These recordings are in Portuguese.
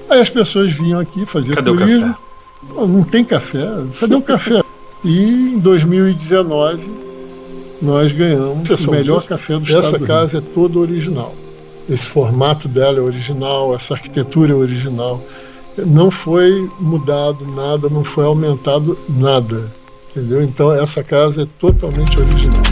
Aí as pessoas vinham aqui fazer Cadê turismo. o café? Pô, não tem café? Cadê o café? E em 2019 nós ganhamos o melhor café do estado. Essa casa é toda original. Esse formato dela é original, essa arquitetura é original. Não foi mudado nada, não foi aumentado nada, entendeu? Então essa casa é totalmente original.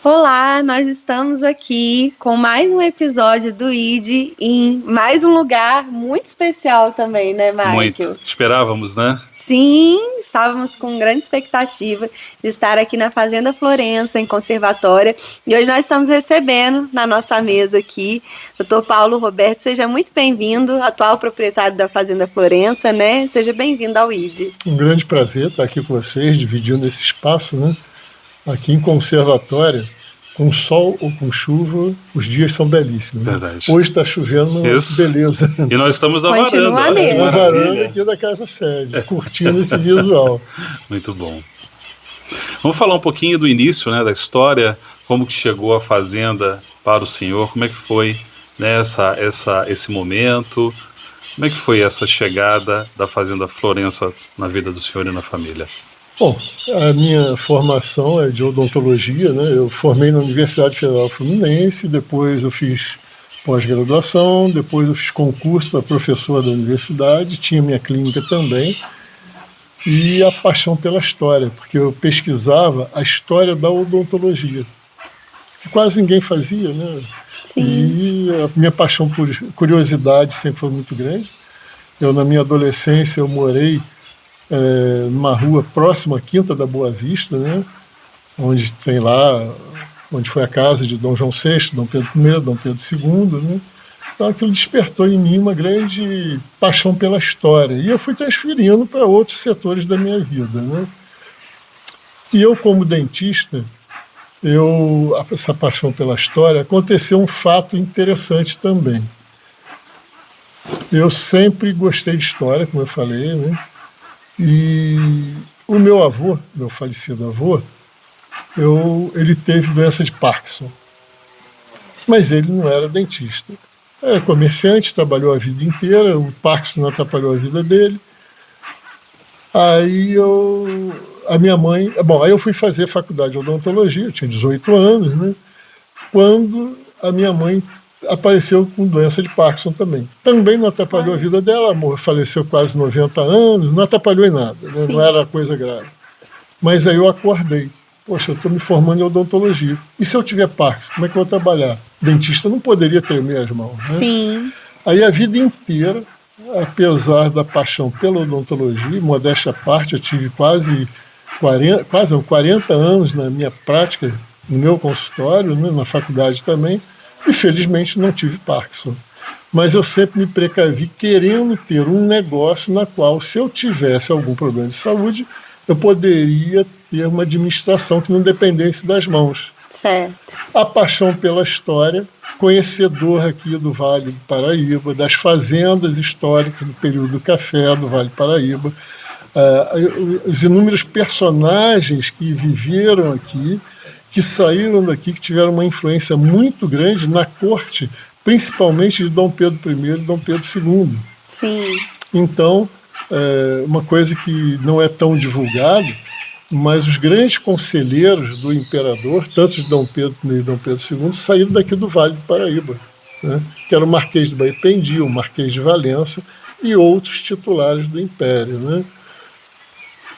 Olá, nós estamos aqui com mais um episódio do ID em mais um lugar muito especial também, né, Michael? Muito. Esperávamos, né? Sim, estávamos com grande expectativa de estar aqui na Fazenda Florença, em Conservatória, e hoje nós estamos recebendo na nossa mesa aqui o Dr. Paulo Roberto. Seja muito bem-vindo, atual proprietário da Fazenda Florença, né? Seja bem-vindo ao ID. Um grande prazer estar aqui com vocês, dividindo esse espaço, né? Aqui em Conservatória, com sol ou com chuva, os dias são belíssimos. Verdade. Hoje está chovendo, Isso. Beleza. E nós estamos na Continua varanda. mesmo. Na varanda aqui da Casa Sede, curtindo esse visual. Muito bom. Vamos falar um pouquinho do início, né, da história, como que chegou a Fazenda para o senhor, como é que foi, né, esse momento, como é que foi essa chegada da Fazenda Florença na vida do senhor e na família? Bom, a minha formação é de odontologia, né? Eu formei na Universidade Federal Fluminense, depois eu fiz pós-graduação, depois eu fiz concurso para professor da universidade, tinha minha clínica também, e a paixão pela história, porque eu pesquisava a história da odontologia, que quase ninguém fazia, né? Sim. E a minha paixão por curiosidade sempre foi muito grande. Eu, na minha adolescência, eu morei numa rua próxima à Quinta da Boa Vista, né? Onde tem lá, onde foi a casa de Dom João VI, Dom Pedro I, Dom Pedro II, né? Então aquilo despertou em mim uma grande paixão pela história, e eu fui transferindo para outros setores da minha vida, né? E eu, como dentista, essa paixão pela história, aconteceu um fato interessante também. Eu sempre gostei de história, como eu falei, né? E o meu avô, meu falecido avô, ele teve doença de Parkinson, mas ele não era dentista. Era comerciante, trabalhou a vida inteira, o Parkinson não atrapalhou a vida dele. Aí a minha mãe... Bom, aí eu fui fazer faculdade de odontologia, eu tinha 18 anos, né? Quando a minha mãe apareceu com doença de Parkinson também. Também não atrapalhou a vida dela, faleceu quase 90 anos, não atrapalhou em nada, né? Não era coisa grave. Mas aí eu acordei. Poxa, eu estou me formando em odontologia. E se eu tiver Parkinson, como é que eu vou trabalhar? Dentista não poderia tremer as mãos, né? Sim. Aí a vida inteira, apesar da paixão pela odontologia, modéstia à parte, eu tive quase 40 anos na minha prática, no meu consultório, né, na faculdade também, e felizmente não tive Parkinson. Mas eu sempre me precavi querendo ter um negócio na qual, se eu tivesse algum problema de saúde, eu poderia ter uma administração que não dependesse das mãos. Certo. A paixão pela história, conhecedor aqui do Vale do Paraíba, das fazendas históricas do período do café do Vale do Paraíba, os inúmeros personagens que viveram aqui, que saíram daqui, que tiveram uma influência muito grande na corte, principalmente de Dom Pedro I e Dom Pedro II. Sim. Então, uma coisa que não é tão divulgada, mas os grandes conselheiros do imperador, tanto de Dom Pedro I e Dom Pedro II, saíram daqui do Vale do Paraíba, né? Que era o Marquês de Baipendi, o Marquês de Valença e outros titulares do Império, né?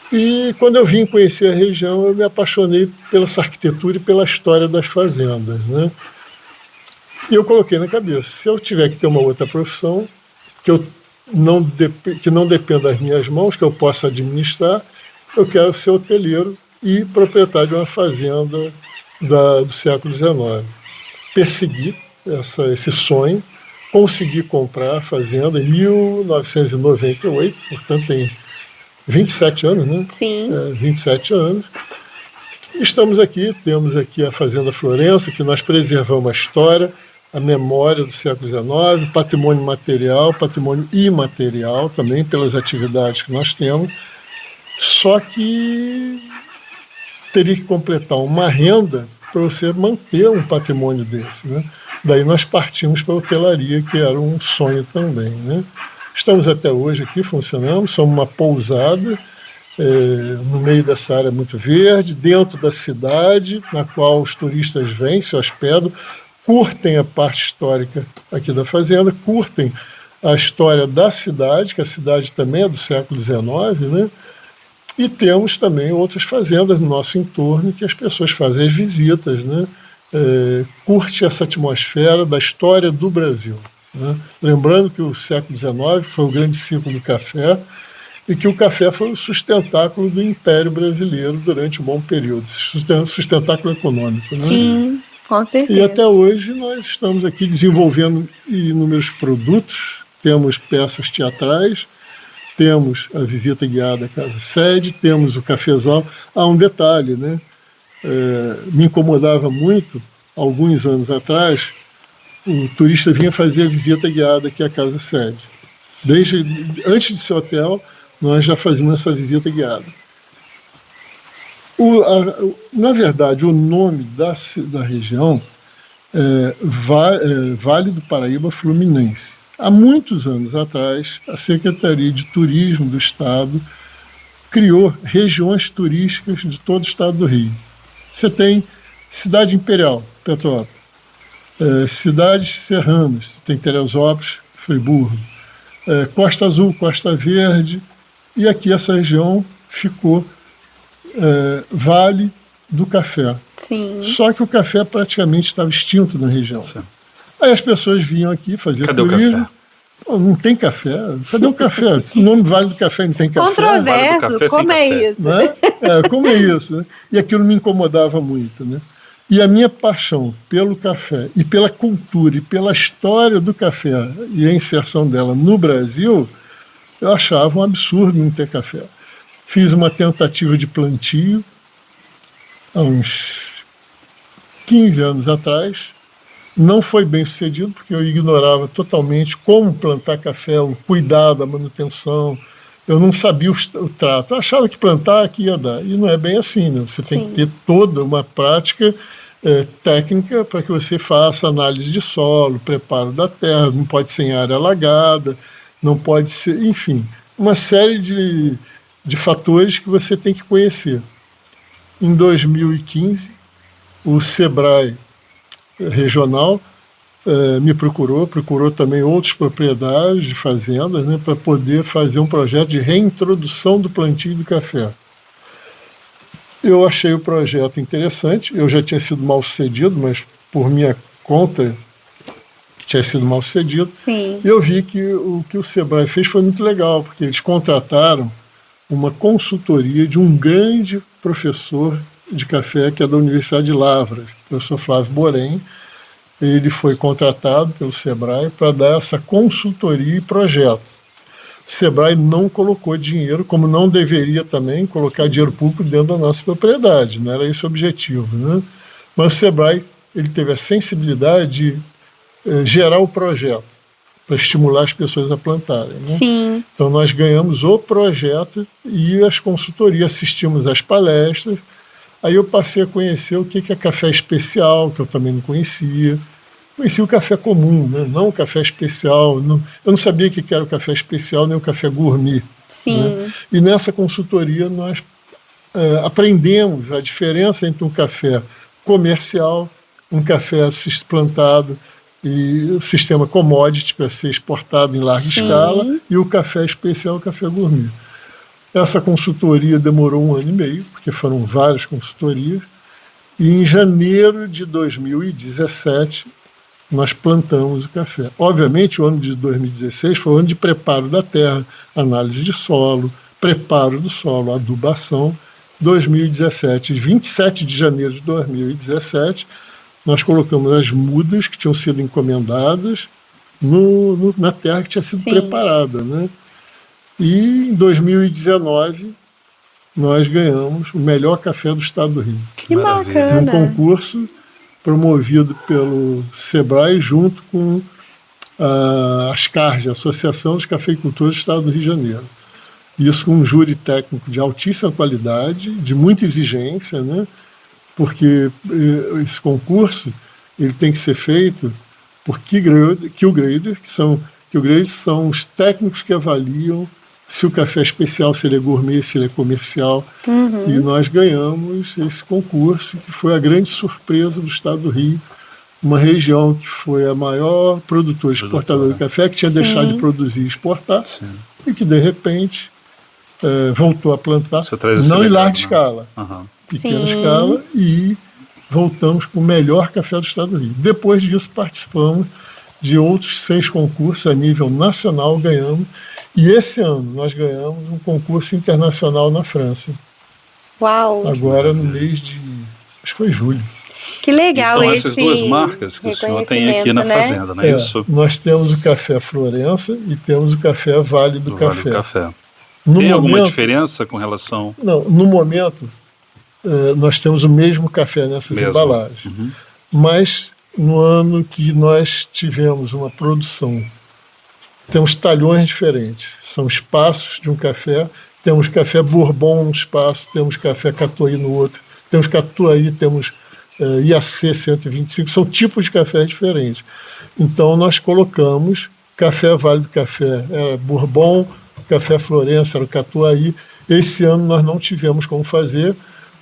E quando eu vim conhecer a região, eu me apaixonei pela essa arquitetura e pela história das fazendas, né? E eu coloquei na cabeça, se eu tiver que ter uma outra profissão, que não dependa das minhas mãos, que eu possa administrar, eu quero ser hoteleiro e proprietário de uma fazenda do século XIX. Persegui esse sonho, consegui comprar a fazenda em 1998, portanto tem 27 anos, né? Sim. 27 anos. Estamos aqui, temos aqui a Fazenda Florença, que nós preservamos a história, a memória do século XIX, patrimônio material, patrimônio imaterial também, pelas atividades que nós temos. Só que teria que completar uma renda para você manter um patrimônio desse, né? Daí nós partimos para a hotelaria, que era um sonho também, né? Estamos até hoje aqui, funcionamos, somos uma pousada, no meio dessa área muito verde, dentro da cidade, na qual os turistas vêm, se hospedam, curtem a parte histórica aqui da fazenda, curtem a história da cidade, que a cidade também é do século XIX, né? E temos também outras fazendas no nosso entorno que as pessoas fazem as visitas, né? Curte essa atmosfera da história do Brasil, né? Lembrando que o século XIX foi o grande ciclo do café e que o café foi o sustentáculo do Império Brasileiro durante um bom período, sustentáculo econômico, né? Sim, com certeza. E até hoje nós estamos aqui desenvolvendo inúmeros produtos, temos peças teatrais, temos a visita guiada à casa-sede, temos o cafezal. Há um detalhe, né? Me incomodava muito, alguns anos atrás, o turista vinha fazer a visita guiada aqui à casa-sede. Antes de ser hotel, nós já fazíamos essa visita guiada. Na verdade, o nome da região é Vale do Paraíba Fluminense. Há muitos anos atrás, a Secretaria de Turismo do Estado criou regiões turísticas de todo o estado do Rio. Você tem Cidade Imperial, Petrópolis, cidades serranas, você tem Teresópolis, Friburgo, Costa Azul, Costa Verde, e aqui essa região ficou Vale do Café. Sim. Só que o café praticamente estava extinto na região. Sim. Aí as pessoas vinham aqui fazer Cadê turismo. o café? Pô, não tem café. Cadê o café? Se o nome Vale do Café não tem café. Controverso, Vale do café como sem é café. isso? Né? Como é isso? Né? E aquilo me incomodava muito. Né? E a minha paixão pelo café e pela cultura e pela história do café e a inserção dela no Brasil, eu achava um absurdo não ter café. Fiz uma tentativa de plantio há uns 15 anos atrás. Não foi bem sucedido, porque eu ignorava totalmente como plantar café, o cuidado, a manutenção. Eu não sabia o trato. Eu achava que plantar aqui ia dar. E não é bem assim, né? Você tem que ter toda uma prática técnica para que você faça análise de solo, preparo da terra, não pode ser em área alagada, não pode ser, enfim, uma série de fatores que você tem que conhecer. Em 2015, o Sebrae regional me procurou também outros propriedades de fazendas, né, para poder fazer um projeto de reintrodução do plantio do café. Eu achei o projeto interessante, eu já tinha sido mal sucedido, mas por minha conta tinha sido mal sucedido. Sim. Eu vi que o que o Sebrae fez foi muito legal, porque eles contrataram uma consultoria de um grande professor de café, que é da Universidade de Lavras, o professor Flávio Borém. Ele foi contratado pelo Sebrae para dar essa consultoria e projeto. O Sebrae não colocou dinheiro, como não deveria também colocar dinheiro público dentro da nossa propriedade, não era esse o objetivo, né? Mas o Sebrae ele teve a sensibilidade de gerar o projeto para estimular as pessoas a plantarem, né? Sim. Então nós ganhamos o projeto e as consultorias, assistimos às palestras. Aí eu passei a conhecer o que é café especial, que eu também não conhecia. Conheci o café comum, né? Não o café especial. Eu não sabia o que era o café especial nem o café gourmet. Sim. Né? E nessa consultoria nós aprendemos a diferença entre um café comercial, um café plantado e o sistema commodity para ser exportado em larga escala, e o café especial, o café gourmet. Essa consultoria demorou 1 ano e meio, porque foram várias consultorias, e em janeiro de 2017 nós plantamos o café. Obviamente, o ano de 2016 foi o ano de preparo da terra, análise de solo, preparo do solo, adubação, 2017. 27 de janeiro de 2017, nós colocamos as mudas que tinham sido encomendadas na terra que tinha sido preparada, né? E em 2019 nós ganhamos o melhor café do estado do Rio. Que bacana! Num concurso promovido pelo Sebrae junto com a Ascarge, a Associação dos Cafeicultores do Estado do Rio de Janeiro. Isso com um júri técnico de altíssima qualidade, de muita exigência, né? Porque esse concurso ele tem que ser feito por Q-Graders, que são os técnicos que avaliam se o café é especial, se ele é gourmet, se ele é comercial. E nós ganhamos esse concurso, que foi a grande surpresa do estado do Rio, uma região que foi a maior produtora e exportadora de café, que tinha deixado de produzir e exportar, e que, de repente, voltou a plantar, não em larga escala, pequena escala, e voltamos com o melhor café do estado do Rio. Depois disso, participamos de outros 6 concursos a nível nacional, ganhamos, e esse ano nós ganhamos um concurso internacional na França. Uau! Agora no mês de, acho que foi julho. Que legal esse. São essas duas marcas que o senhor tem aqui na fazenda, não é isso? Nós temos o café Florença e temos o café Vale do Café. Tem alguma diferença com relação... Não, no momento nós temos o mesmo café nessas embalagens. Mas no ano que nós tivemos uma produção, temos talhões diferentes, são espaços de um café, temos café Bourbon num espaço, temos café Catuai no outro, temos Catuai, temos IAC 125, são tipos de café diferentes. Então nós colocamos café Vale do Café, era Bourbon, café Florença, era o Catuai. Esse ano nós não tivemos como fazer,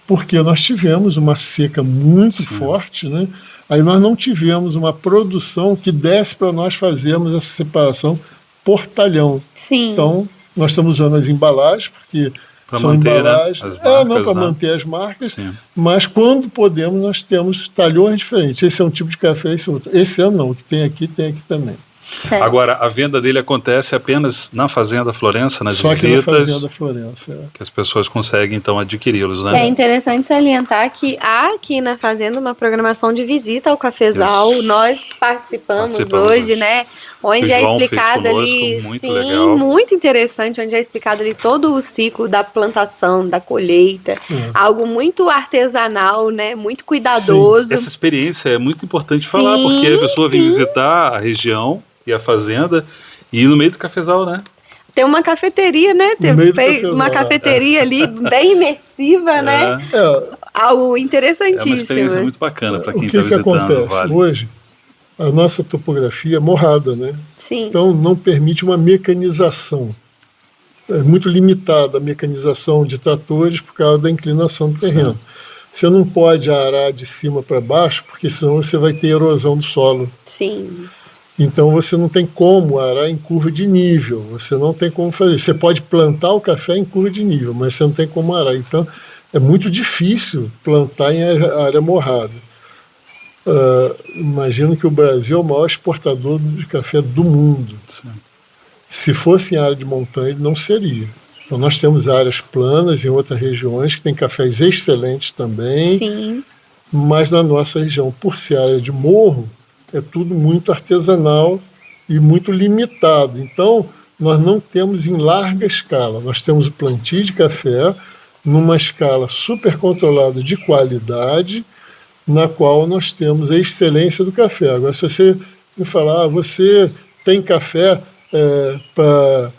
porque nós tivemos uma seca muito forte, né? Aí nós não tivemos uma produção que desse para nós fazermos essa separação por talhão. Então, nós estamos usando as embalagens, porque são manter, embalagens... né? As marcas, não, para manter as marcas, mas quando podemos, nós temos talhões diferentes. Esse é um tipo de café, esse é outro. Esse ano não, o que tem aqui também. Certo. Agora, a venda dele acontece apenas na Fazenda Florença, nas Só visitas, que na Fazenda Florença, que as pessoas conseguem, então, adquiri-los, né? É interessante salientar que há aqui na Fazenda uma programação de visita ao cafezal. Isso. Nós participamos hoje, né? Onde é explicado ali, muito legal. muito interessante, onde é explicado ali todo o ciclo da plantação, da colheita, algo muito artesanal, né? Muito cuidadoso. Essa experiência é muito importante falar, porque a pessoa vem visitar a região e a fazenda, e no meio do cafezal, né? Tem uma cafeteria, né? Fez uma cafeteria ali, bem imersiva, né? Algo interessantíssimo. É uma experiência muito bacana para quem está visitando. O que acontece? Vale. Hoje, a nossa topografia é morrada, né? Então não permite uma mecanização. É muito limitada a mecanização de tratores por causa da inclinação do terreno. Você não pode arar de cima para baixo, porque senão você vai ter erosão do solo. Então você não tem como arar em curva de nível, você não tem como fazer. Você pode plantar o café em curva de nível, mas você não tem como arar. Então é muito difícil plantar em área morrada. Imagino que o Brasil é o maior exportador de café do mundo. Se fosse em área de montanha, não seria. Então nós temos áreas planas em outras regiões que tem cafés excelentes também, mas na nossa região, por ser área de morro, é tudo muito artesanal e muito limitado. Então, nós não temos em larga escala. Nós temos o plantio de café numa escala super controlada de qualidade, na qual nós temos a excelência do café. Agora, se você me falar, você tem café para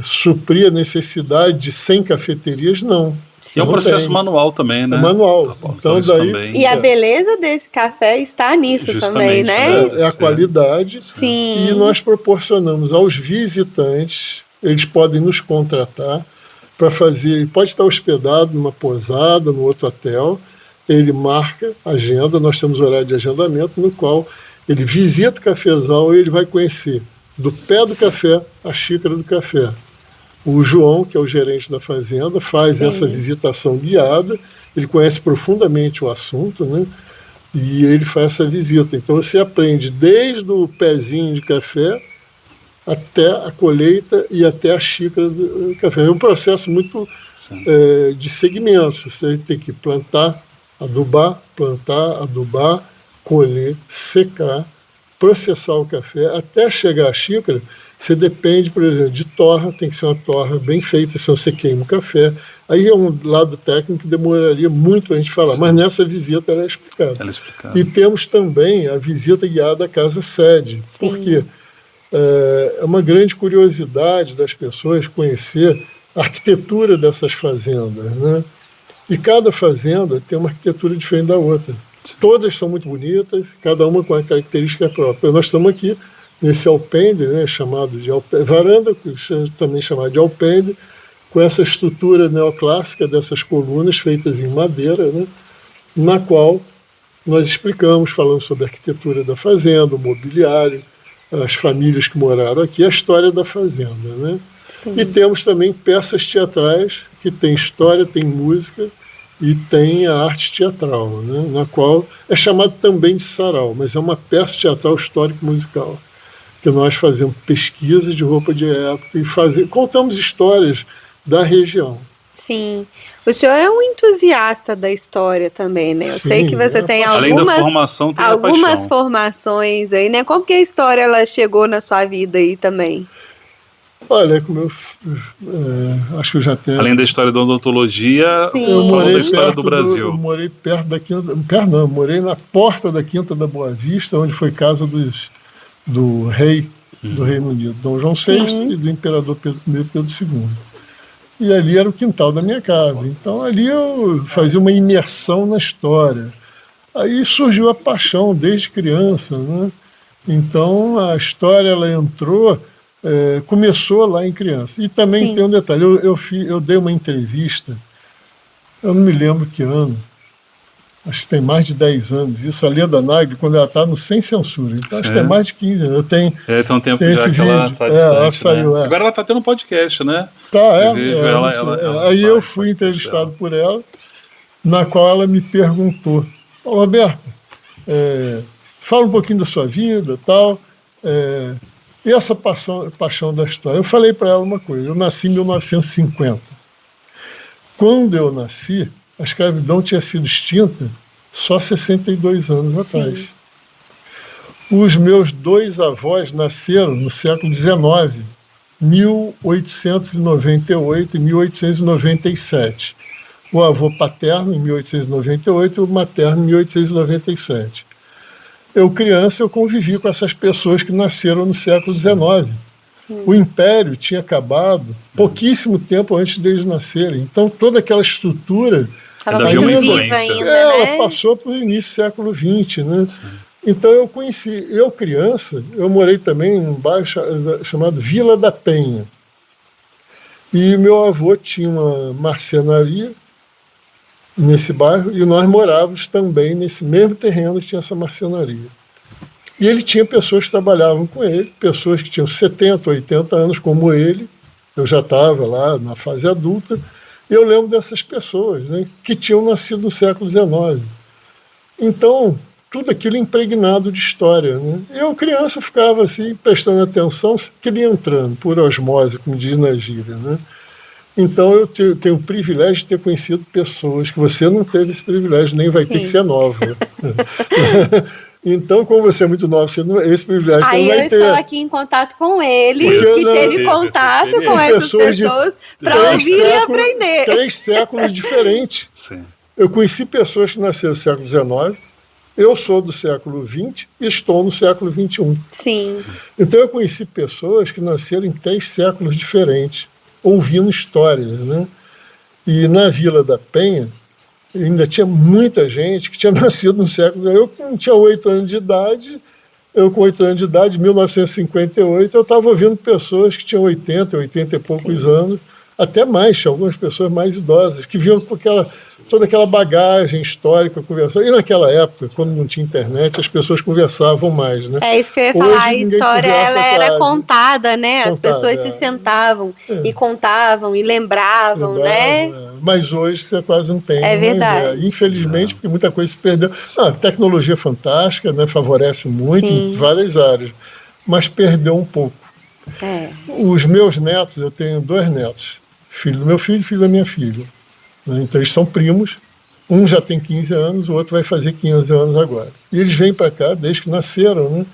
suprir a necessidade de 100 cafeterias? Não. E é um processo manual também, né? É manual. Então daí, e a beleza desse café está nisso também, né? É a qualidade. E nós proporcionamos aos visitantes, eles podem nos contratar para fazer, pode estar hospedado numa pousada, no outro hotel, ele marca a agenda, nós temos horário de agendamento, no qual ele visita o cafezal e ele vai conhecer do pé do café à xícara do café. O João, que é o gerente da fazenda, faz essa visitação guiada, ele conhece profundamente o assunto, né? E ele faz essa visita. Então você aprende desde o pezinho de café até a colheita e até a xícara do café. É um processo muito de segmentos. Você tem que plantar, adubar, colher, secar, processar o café, até chegar à xícara. Você depende, por exemplo, de torra, tem que ser uma torra bem feita, senão você queima o café. Aí é um lado técnico que demoraria muito para a gente falar, mas nessa visita ela é explicada. E temos também a visita guiada à casa sede, porque é uma grande curiosidade das pessoas conhecer a arquitetura dessas fazendas, né? E cada fazenda tem uma arquitetura diferente da outra. Todas são muito bonitas, cada uma com a característica própria. Nós estamos aqui nesse alpendre, né, chamado de varanda, também chamado de alpendre, com essa estrutura neoclássica dessas colunas feitas em madeira, né, na qual nós explicamos, falamos sobre a arquitetura da fazenda, o mobiliário, as famílias que moraram aqui, a história da fazenda, né? E temos também peças teatrais que tem história, tem música e tem a arte teatral, né? Na qual é chamado também de sarau, mas é uma peça teatral histórico-musical, que nós fazemos pesquisa de roupa de época e contamos histórias da região. Sim. O senhor é um entusiasta da história também, né? Eu sei que você tem além da formação, tem algumas formações aí, né? Como que a história ela chegou na sua vida aí também? Olha, como eu acho que eu já tenho... Além da história da odontologia, eu morei da história do Brasil. Eu morei perto da Quinta... eu morei na porta da Quinta da Boa Vista, onde foi casa do rei do Reino Unido, Dom João VI, e do imperador Pedro I e Pedro II. E ali era o quintal da minha casa. Então ali eu fazia uma imersão na história. Aí surgiu a paixão desde criança, né? Então a história ela entrou, começou lá em criança. E também tem um detalhe, eu dei uma entrevista, eu não me lembro que ano, acho que tem mais de 10 anos, isso, a Leda Nagli, quando ela está no Sem Censura. Então, acho que tem mais de 15 anos. Eu tenho, tem um tempo já que ela está ela saiu, né? Agora ela está tendo um podcast, né? Aí eu fui entrevistado por ela, na qual ela me perguntou, Roberto, fala um pouquinho da sua vida, tal, e essa paixão da história. Eu falei para ela uma coisa, eu nasci em 1950. Quando eu nasci, a escravidão tinha sido extinta só 62 anos atrás. Os meus dois avós nasceram no século XIX, 1898 e 1897. O avô paterno, em 1898, e o materno, em 1897. Eu, criança, eu convivi com essas pessoas que nasceram no século XIX. O Império tinha acabado pouquíssimo tempo antes deles nascerem. Então, toda aquela estrutura... Estava muito viva ainda, né? Ela passou para o início do século XX, né? Então eu conheci, eu criança, eu morei também num bairro chamado Vila da Penha. E meu avô tinha uma marcenaria nesse bairro e nós morávamos também nesse mesmo terreno que tinha essa marcenaria. E ele tinha pessoas que trabalhavam com ele, pessoas que tinham 70, 80 anos como ele. Eu já estava lá na fase adulta. Eu lembro dessas pessoas, né, que tinham nascido no século XIX. Então, tudo aquilo impregnado de história, né? Eu, criança, ficava assim, prestando atenção, queria entrando, por osmose, como diz na gíria, né? Então, eu tenho o privilégio de ter conhecido pessoas que você não teve esse privilégio, nem vai ter que ser nova. Então, como você é muito nova, esse privilégio você não vai ter. Aí eu estou aqui em contato com ele, que teve contato com essas pessoas para ouvir e aprender. 3 séculos diferentes. Sim. Eu conheci pessoas que nasceram no século XIX, eu sou do século XX e estou no século XXI. Sim. Então eu conheci pessoas que nasceram em 3 séculos diferentes, ouvindo histórias, né? E na Vila da Penha, ainda tinha muita gente que tinha nascido no século... Eu tinha 8 anos de idade, com 8 anos de idade, em 1958, eu estava ouvindo pessoas que tinham 80 e poucos anos, até mais, tinha algumas pessoas mais idosas, que vinham com toda aquela bagagem histórica, conversando. E naquela época, quando não tinha internet, as pessoas conversavam mais, né? É isso que eu ia falar, a história ela era contada, né? As pessoas se sentavam e contavam e lembravam, né? Mas hoje você quase não tem. É verdade. Infelizmente, porque muita coisa se perdeu. A tecnologia é fantástica, né? Favorece muito em várias áreas, mas perdeu um pouco. Os meus netos, eu tenho 2 netos, filho do meu filho e filho da minha filha. Né? Então eles são primos, um já tem 15 anos, o outro vai fazer 15 anos agora. E eles vêm para cá desde que nasceram, né?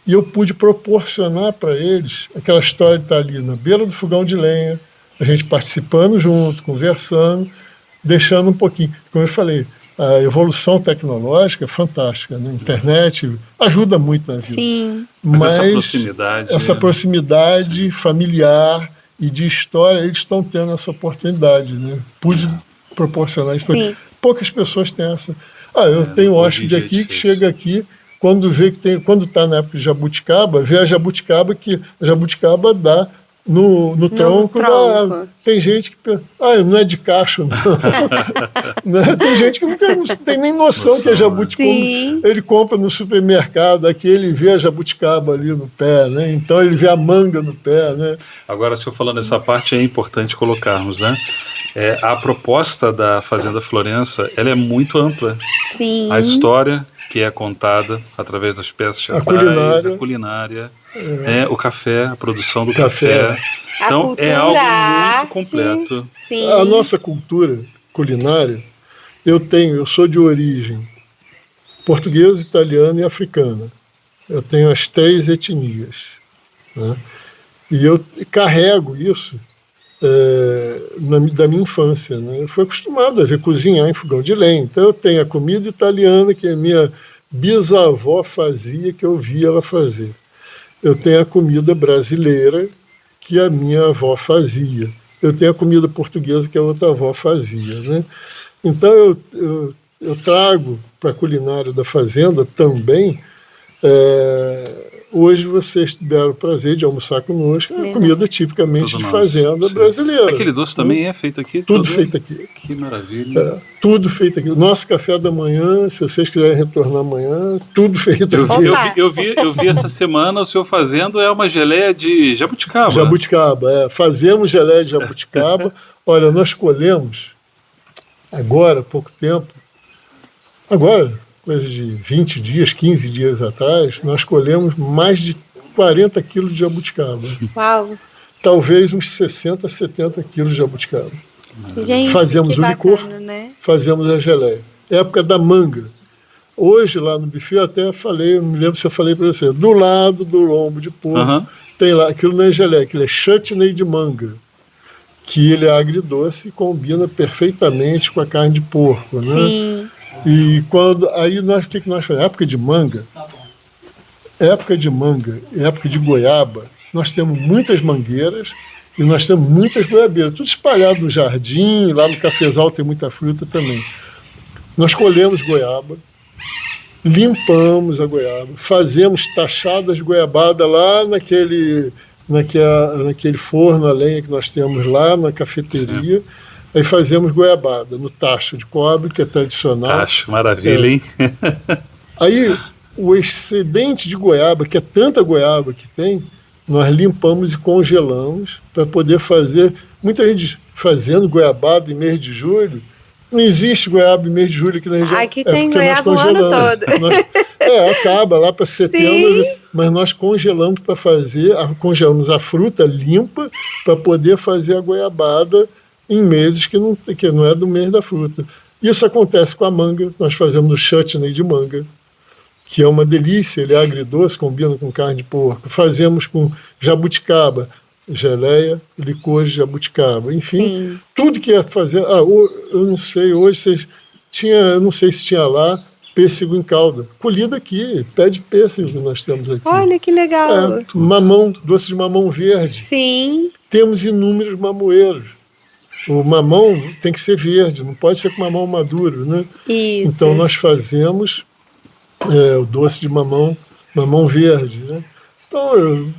E eu pude proporcionar para eles aquela história de estar ali na beira do fogão de lenha, a gente participando junto, conversando, deixando um pouquinho. Como eu falei, a evolução tecnológica é fantástica, né? A internet ajuda muito na vida. Sim. Mas essa proximidade familiar e de história, eles estão tendo essa oportunidade, né? Pude proporcionar isso. Poucas pessoas têm essa. Eu tenho um hóspede aqui que chega aqui, quando está na época de jabuticaba, vê a jabuticaba, que a jabuticaba dá no tronco da árvore. Tem gente que pensa, não é de cacho, não. Né? Tem gente que não tem nem noção que é jabuticaba. Ele compra no supermercado, aqui ele vê a jabuticaba ali no pé, né? Então ele vê a manga no pé, né? Agora, se eu falando nessa parte, é importante colocarmos, né? A proposta da Fazenda Florença, ela é muito ampla. Sim. A história que é contada através das peças teatrais, a culinária, o café, a produção do café. Então, cultura, é algo arte, muito completo. Sim. A nossa cultura culinária, eu sou de origem portuguesa, italiana e africana. Eu tenho as 3 etnias. Né? E eu carrego isso da minha infância. Né? Eu fui acostumado a ver cozinhar em fogão de lenha. Então eu tenho a comida italiana que a minha bisavó fazia, que eu via ela fazer. Eu tenho a comida brasileira que a minha avó fazia. Eu tenho a comida portuguesa que a outra avó fazia. Né? Então eu trago para a culinária da fazenda também. Hoje vocês deram o prazer de almoçar conosco, a comida tipicamente de fazenda brasileira. Aquele doce também é feito aqui? Tudo feito aqui. Que maravilha. Tudo feito aqui. O nosso café da manhã, se vocês quiserem retornar amanhã, tudo feito aqui. Eu vi essa semana o senhor fazendo uma geleia de jabuticaba. Jabuticaba, fazemos geleia de jabuticaba. Olha, nós colhemos agora, há pouco tempo, coisa de 20 dias, 15 dias atrás, nós colhemos mais de 40 quilos de jabuticaba. Uau! Talvez uns 60, 70 quilos de jabuticaba. Gente, fazemos o licor, né? fazemos a geleia. Época da manga. Hoje, lá no buffet, eu até falei, não me lembro se eu falei para você, do lado do lombo de porco, tem lá, aquilo não é geleia, aquilo é chutney de manga, que ele é agridoce e combina perfeitamente com a carne de porco, né? Sim. E aí o que nós fazemos? Época de manga, época de goiaba, nós temos muitas mangueiras e nós temos muitas goiabeiras, tudo espalhado no jardim, lá no cafezal tem muita fruta também. Nós colhemos goiaba, limpamos a goiaba, fazemos tachadas de goiabada lá naquele forno a lenha que nós temos lá na cafeteria. Sim. Aí fazemos goiabada no tacho de cobre, que é tradicional. Tacho, maravilha, hein? Aí o excedente de goiaba, que é tanta goiaba que tem, nós limpamos e congelamos para poder fazer. Muita gente fazendo goiabada em mês de julho. Não existe goiaba em mês de julho aqui na região. Aqui tem goiaba o ano todo. Acaba lá para setembro, mas nós congelamos para fazer, congelamos a fruta limpa para poder fazer a goiabada em meses que não é do mês da fruta. Isso acontece com a manga, nós fazemos o chutney de manga, que é uma delícia, ele é agridoce, combina com carne de porco. Fazemos com jabuticaba, geleia, licor de jabuticaba, enfim, tudo que é fazer. Eu não sei, hoje eu não sei se tinha lá pêssego em calda, colhido aqui, pé de pêssego que nós temos aqui. Olha que legal. Mamão, doce de mamão verde. Sim. Temos inúmeros mamoeiros. O mamão tem que ser verde, não pode ser com mamão maduro, né? Isso. Então nós fazemos o doce de mamão verde, né? Então,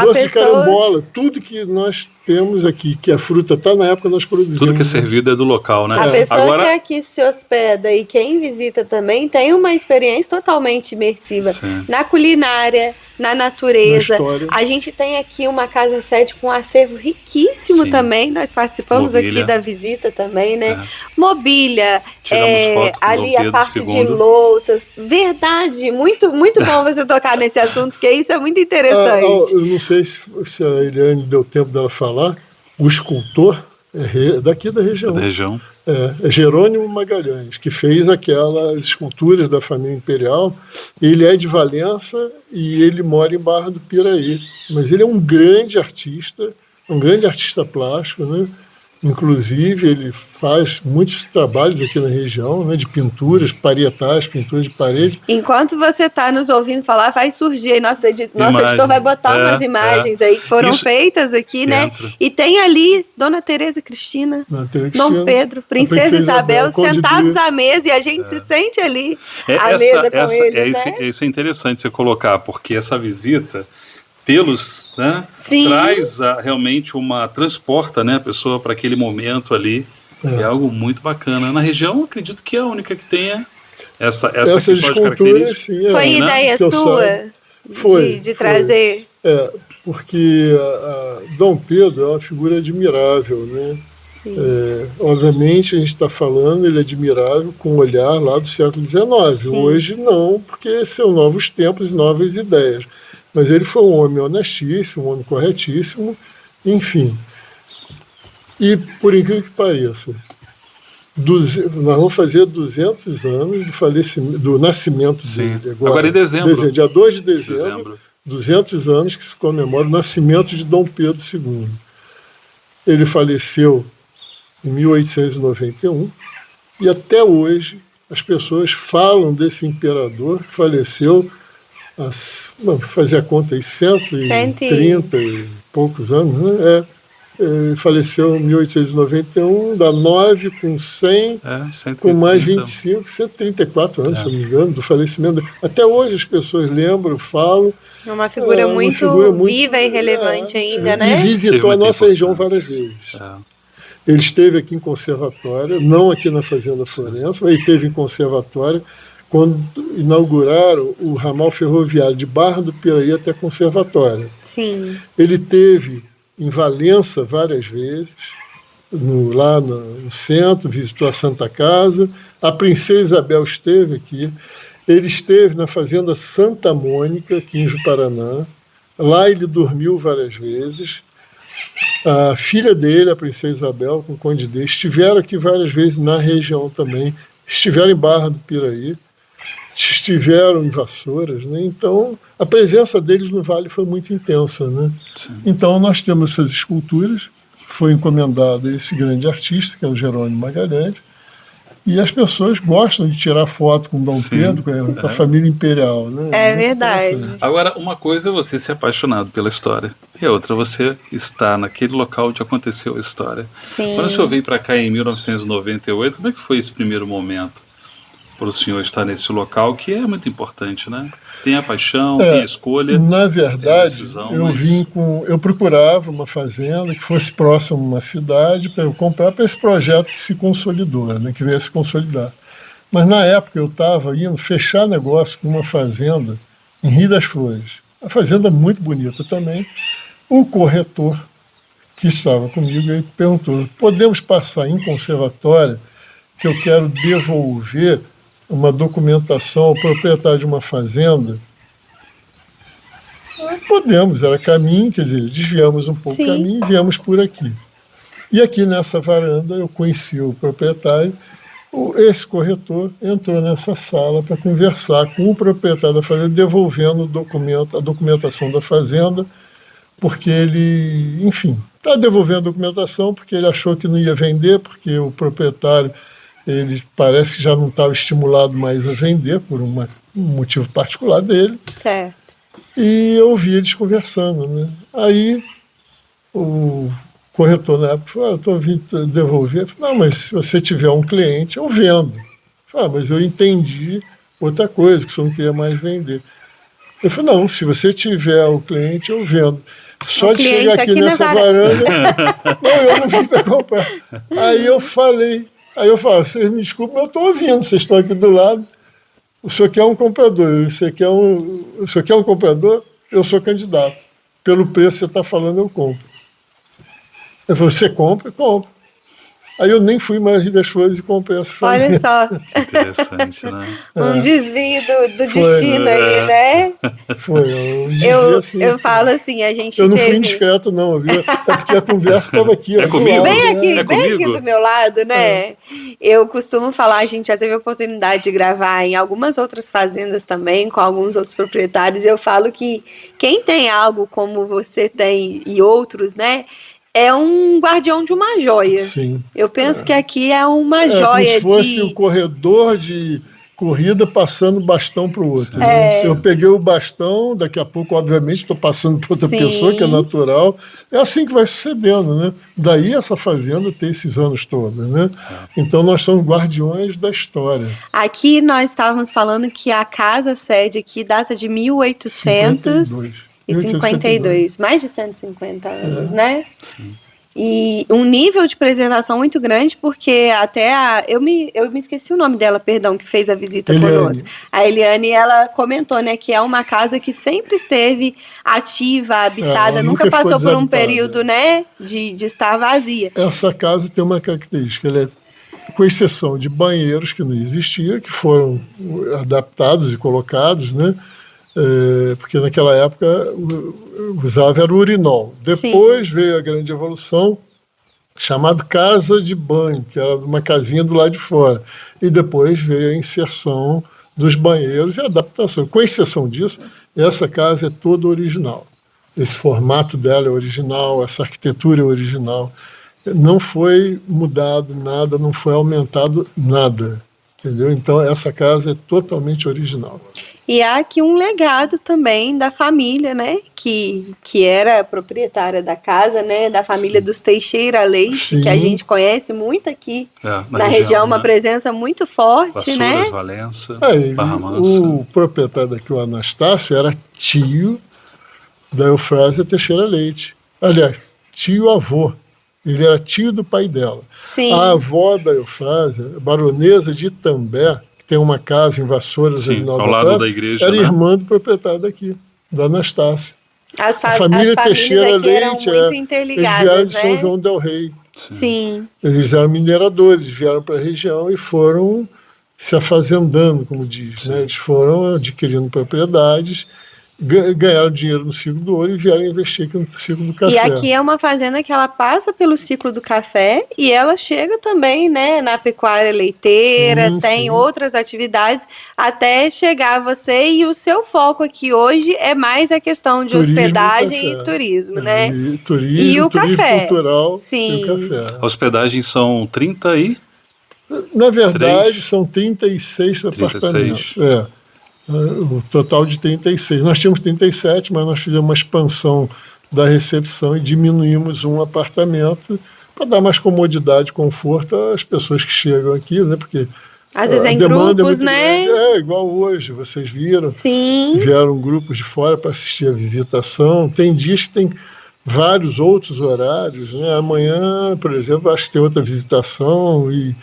doce de carambola, tudo que nós temos aqui, que a fruta está na época nós produzimos. Tudo que é servido é do local, né? A pessoa Agora, que aqui se hospeda e quem visita também tem uma experiência totalmente imersiva Sim. na culinária, na natureza. Na história. A gente tem aqui uma casa sede com um acervo riquíssimo Sim. também. Nós participamos Mobília. aqui da visita também, né? É. Mobília, Tiramos foto com ali Dom a parte Pedro de II. louças. Verdade, muito, muito bom você tocar nesse assunto, porque isso é muito interessante. Eu não sei se a Eliane deu tempo dela falar, o escultor é daqui da região. Da região. É Jerônimo Magalhães, que fez aquelas esculturas da família imperial. Ele é de Valença e ele mora em Barra do Piraí. Mas ele é um grande artista plástico, né? Inclusive, ele faz muitos trabalhos aqui na região, né, de pinturas parietais, pinturas de parede. Enquanto você está nos ouvindo falar, vai surgir aí, nosso editor vai botar umas imagens aí que foram feitas aqui, né? E tem ali Dona Tereza Cristina, Dom Pedro, Princesa Isabel, sentados à mesa, e a gente se sente ali à mesa com eles, né? Isso é interessante você colocar, porque essa visita, tê-los, né, Sim. traz realmente transporta, né, a pessoa para aquele momento ali. É algo muito bacana. Na região, acredito que é a única que tenha essa questão de características. Sim, foi ideia sua de trazer? Porque Dom Pedro é uma figura admirável, né? Obviamente a gente está falando, ele é admirável com o olhar lá do século XIX. Sim. Hoje não, porque são novos tempos e novas ideias. Mas ele foi um homem honestíssimo, um homem corretíssimo, enfim. E, por incrível que pareça, nós vamos fazer 200 anos do nascimento dele. Agora em dezembro. Dia 2 de dezembro, 200 anos que se comemora o nascimento de Dom Pedro II. Ele faleceu em 1891 e até hoje as pessoas falam desse imperador que faleceu fazer a conta aí, 130 e poucos anos, né? Faleceu em 1891, dá 9 com 100, com mais 25, 134 anos, se não me engano, do falecimento. Até hoje as pessoas lembram, falam. É uma figura muito viva e relevante ainda, né? E visitou a nossa região várias vezes. Ele esteve aqui em Conservatório, não aqui na Fazenda Florença, mas ele esteve em Conservatório, quando inauguraram o ramal ferroviário de Barra do Piraí até Conservatório. Sim. Ele teve em Valença várias vezes, lá no centro, visitou a Santa Casa. A Princesa Isabel esteve aqui. Ele esteve na Fazenda Santa Mônica, aqui em Ju-Paraná. Lá ele dormiu várias vezes. A filha dele, a Princesa Isabel, com o Conde D, estiveram aqui várias vezes na região também. Estiveram em Barra do Piraí. Estiveram em Vassouras, né? Então a presença deles no Vale foi muito intensa, né? Então nós temos essas esculturas, foi encomendada a esse grande artista, que é o Jerônimo Magalhães, e as pessoas gostam de tirar foto com Dom Pedro, com a família imperial, né? É verdade. Agora, uma coisa é você ser apaixonado pela história, e a outra é você estar naquele local onde aconteceu a história. Sim. Quando o senhor veio para cá em 1998, como é que foi esse primeiro momento para o senhor estar nesse local, que é muito importante, né? Tem a paixão, tem a escolha. Na verdade, decisão, eu procurava uma fazenda que fosse próxima a uma cidade para eu comprar para esse projeto que se consolidou, né? Que veio a se consolidar. Mas na época eu estava indo fechar negócio com uma fazenda em Rio das Flores. A fazenda muito bonita também. O corretor que estava comigo, ele perguntou: podemos passar em Conservatório, que eu quero devolver uma documentação ao proprietário de uma fazenda? Podemos, era caminho, quer dizer, desviamos um pouco o caminho e viemos por aqui. E aqui nessa varanda eu conheci o proprietário. Esse corretor entrou nessa sala para conversar com o proprietário da fazenda, devolvendo a documentação da fazenda, porque ele, enfim, está devolvendo a documentação porque ele achou que não ia vender, porque o proprietário, ele parece que já não estava estimulado mais a vender por um motivo particular dele. Certo. E eu ouvi eles conversando, né? Aí o corretor na época falou: eu estou vindo devolver. Eu falei: não, mas se você tiver um cliente, eu vendo. Eu falei: mas eu entendi outra coisa, que o senhor não queria mais vender. Eu falei: não, se você tiver o cliente, eu vendo. Só Um de cliente chegar aqui aqui na nessa varanda, não, eu não vim para comprar. Aí eu falo, vocês me desculpem, eu estou ouvindo, vocês estão aqui do lado. O senhor quer um comprador, o senhor quer um comprador? Eu sou candidato. Pelo preço que você está falando, eu compro. Ele falou, você compra? Compro. Aí eu nem fui mais Rio das Flores e comprei essa fazenda. Olha só, Interessante, né? um desvio do Foi, destino aí, né? Foi, eu devia, assim, Eu falo assim, a gente eu não fui teve... indiscreto, não, viu? É porque a conversa estava aqui. É ó, do comigo? lado, Bem aqui, É bem aqui comigo? do meu lado, né? Eu costumo falar, a gente já teve a oportunidade de gravar em algumas outras fazendas também, com alguns outros proprietários, e eu falo que quem tem algo como você tem e outros, né? É um guardião de uma joia. Sim. Eu penso que aqui é uma É como joia se fosse o de... corredor de corrida passando o bastão para o outro. Né? Eu peguei o bastão, daqui a pouco, obviamente, estou passando para outra Sim. pessoa, que é natural. É assim que vai sucedendo. Né? Daí essa fazenda tem esses anos todos. Né? Então nós somos guardiões da história. Aqui nós estávamos falando que a casa sede aqui data de 1852, mais de 150 anos, né? E um nível de preservação muito grande, porque até eu me esqueci o nome dela, perdão, que fez a visita conosco. A Eliane, ela comentou, né, que é uma casa que sempre esteve ativa, habitada, nunca passou por um período, né, de estar vazia. Essa casa tem uma característica, ela é, com exceção de banheiros que não existiam, que foram adaptados e colocados, né? Porque naquela época usava era o urinol. Depois veio a grande evolução, chamado casa de banho, que era uma casinha do lado de fora. E depois veio a inserção dos banheiros e a adaptação. Com exceção disso, essa casa é toda original. Esse formato dela é original, essa arquitetura é original. Não foi mudado nada, não foi aumentado nada. Entendeu? Então, essa casa é totalmente original. E há aqui um legado também da família, né, que era proprietária da casa, né, da família dos Teixeira Leite, Sim. que a gente conhece muito aqui na região, uma né? presença muito forte, Vassouras, né? Valença, Aí, Barra Mansa. O proprietário daqui, o Anastácio, era tio da Eufrásia Teixeira Leite. Aliás, tio-avô. Ele era tio do pai dela. Sim. A avó da Eufrásia, a baronesa de Itambé, que tem uma casa em Vassouras, ali ao lado da igreja, era né? irmã do proprietário daqui, do Anastácio. A família Teixeira aqui Leite, eram muito interligadas, eles vieram de São né? João del Rei. Sim. Eles eram mineradores, vieram para a região e foram se afazendando, como diz. Né? Eles foram adquirindo propriedades, ganharam dinheiro no ciclo do ouro e vieram investir aqui no ciclo do café. E aqui é uma fazenda que ela passa pelo ciclo do café e ela chega também, né, na pecuária leiteira, tem outras atividades até chegar a você, e o seu foco aqui hoje é mais a questão de turismo, hospedagem e turismo, né? E turismo, e o turismo café. cultural. Sim. E o café. A hospedagem são 30 aí? Na verdade, são 36 apartamentos. O total de 36. Nós tínhamos 37, mas nós fizemos uma expansão da recepção e diminuímos um apartamento para dar mais comodidade e conforto às pessoas que chegam aqui, né? Porque às vezes a em demanda grupos, é muito né? grande. É igual hoje, vocês viram. Sim. Vieram grupos de fora para assistir a visitação. Tem dias que tem vários outros horários, né? Amanhã, por exemplo, acho que tem outra visitação e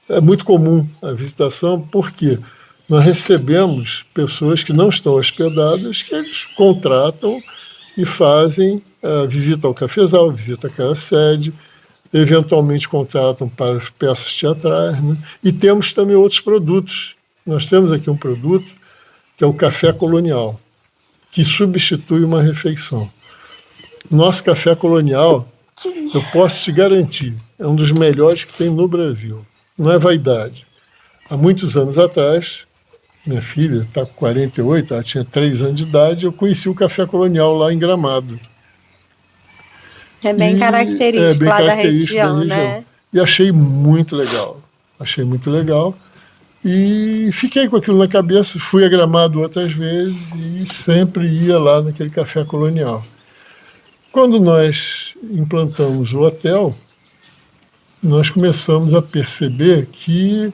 é muito comum a visitação, porque nós recebemos pessoas que não estão hospedadas, que eles contratam e fazem a visita ao cafezal, visita àquela sede, eventualmente contratam para peças teatrais. Né? E temos também outros produtos. Nós temos aqui um produto que é o café colonial, que substitui uma refeição. Nosso café colonial, eu posso te garantir, é um dos melhores que tem no Brasil. Não é vaidade. Há muitos anos atrás, minha filha está com 48, ela tinha 3 anos de idade, eu conheci o café colonial lá em Gramado. É bem característico lá da região, né? E achei muito legal. E fiquei com aquilo na cabeça, fui a Gramado outras vezes e sempre ia lá naquele café colonial. Quando nós implantamos o hotel, nós começamos a perceber que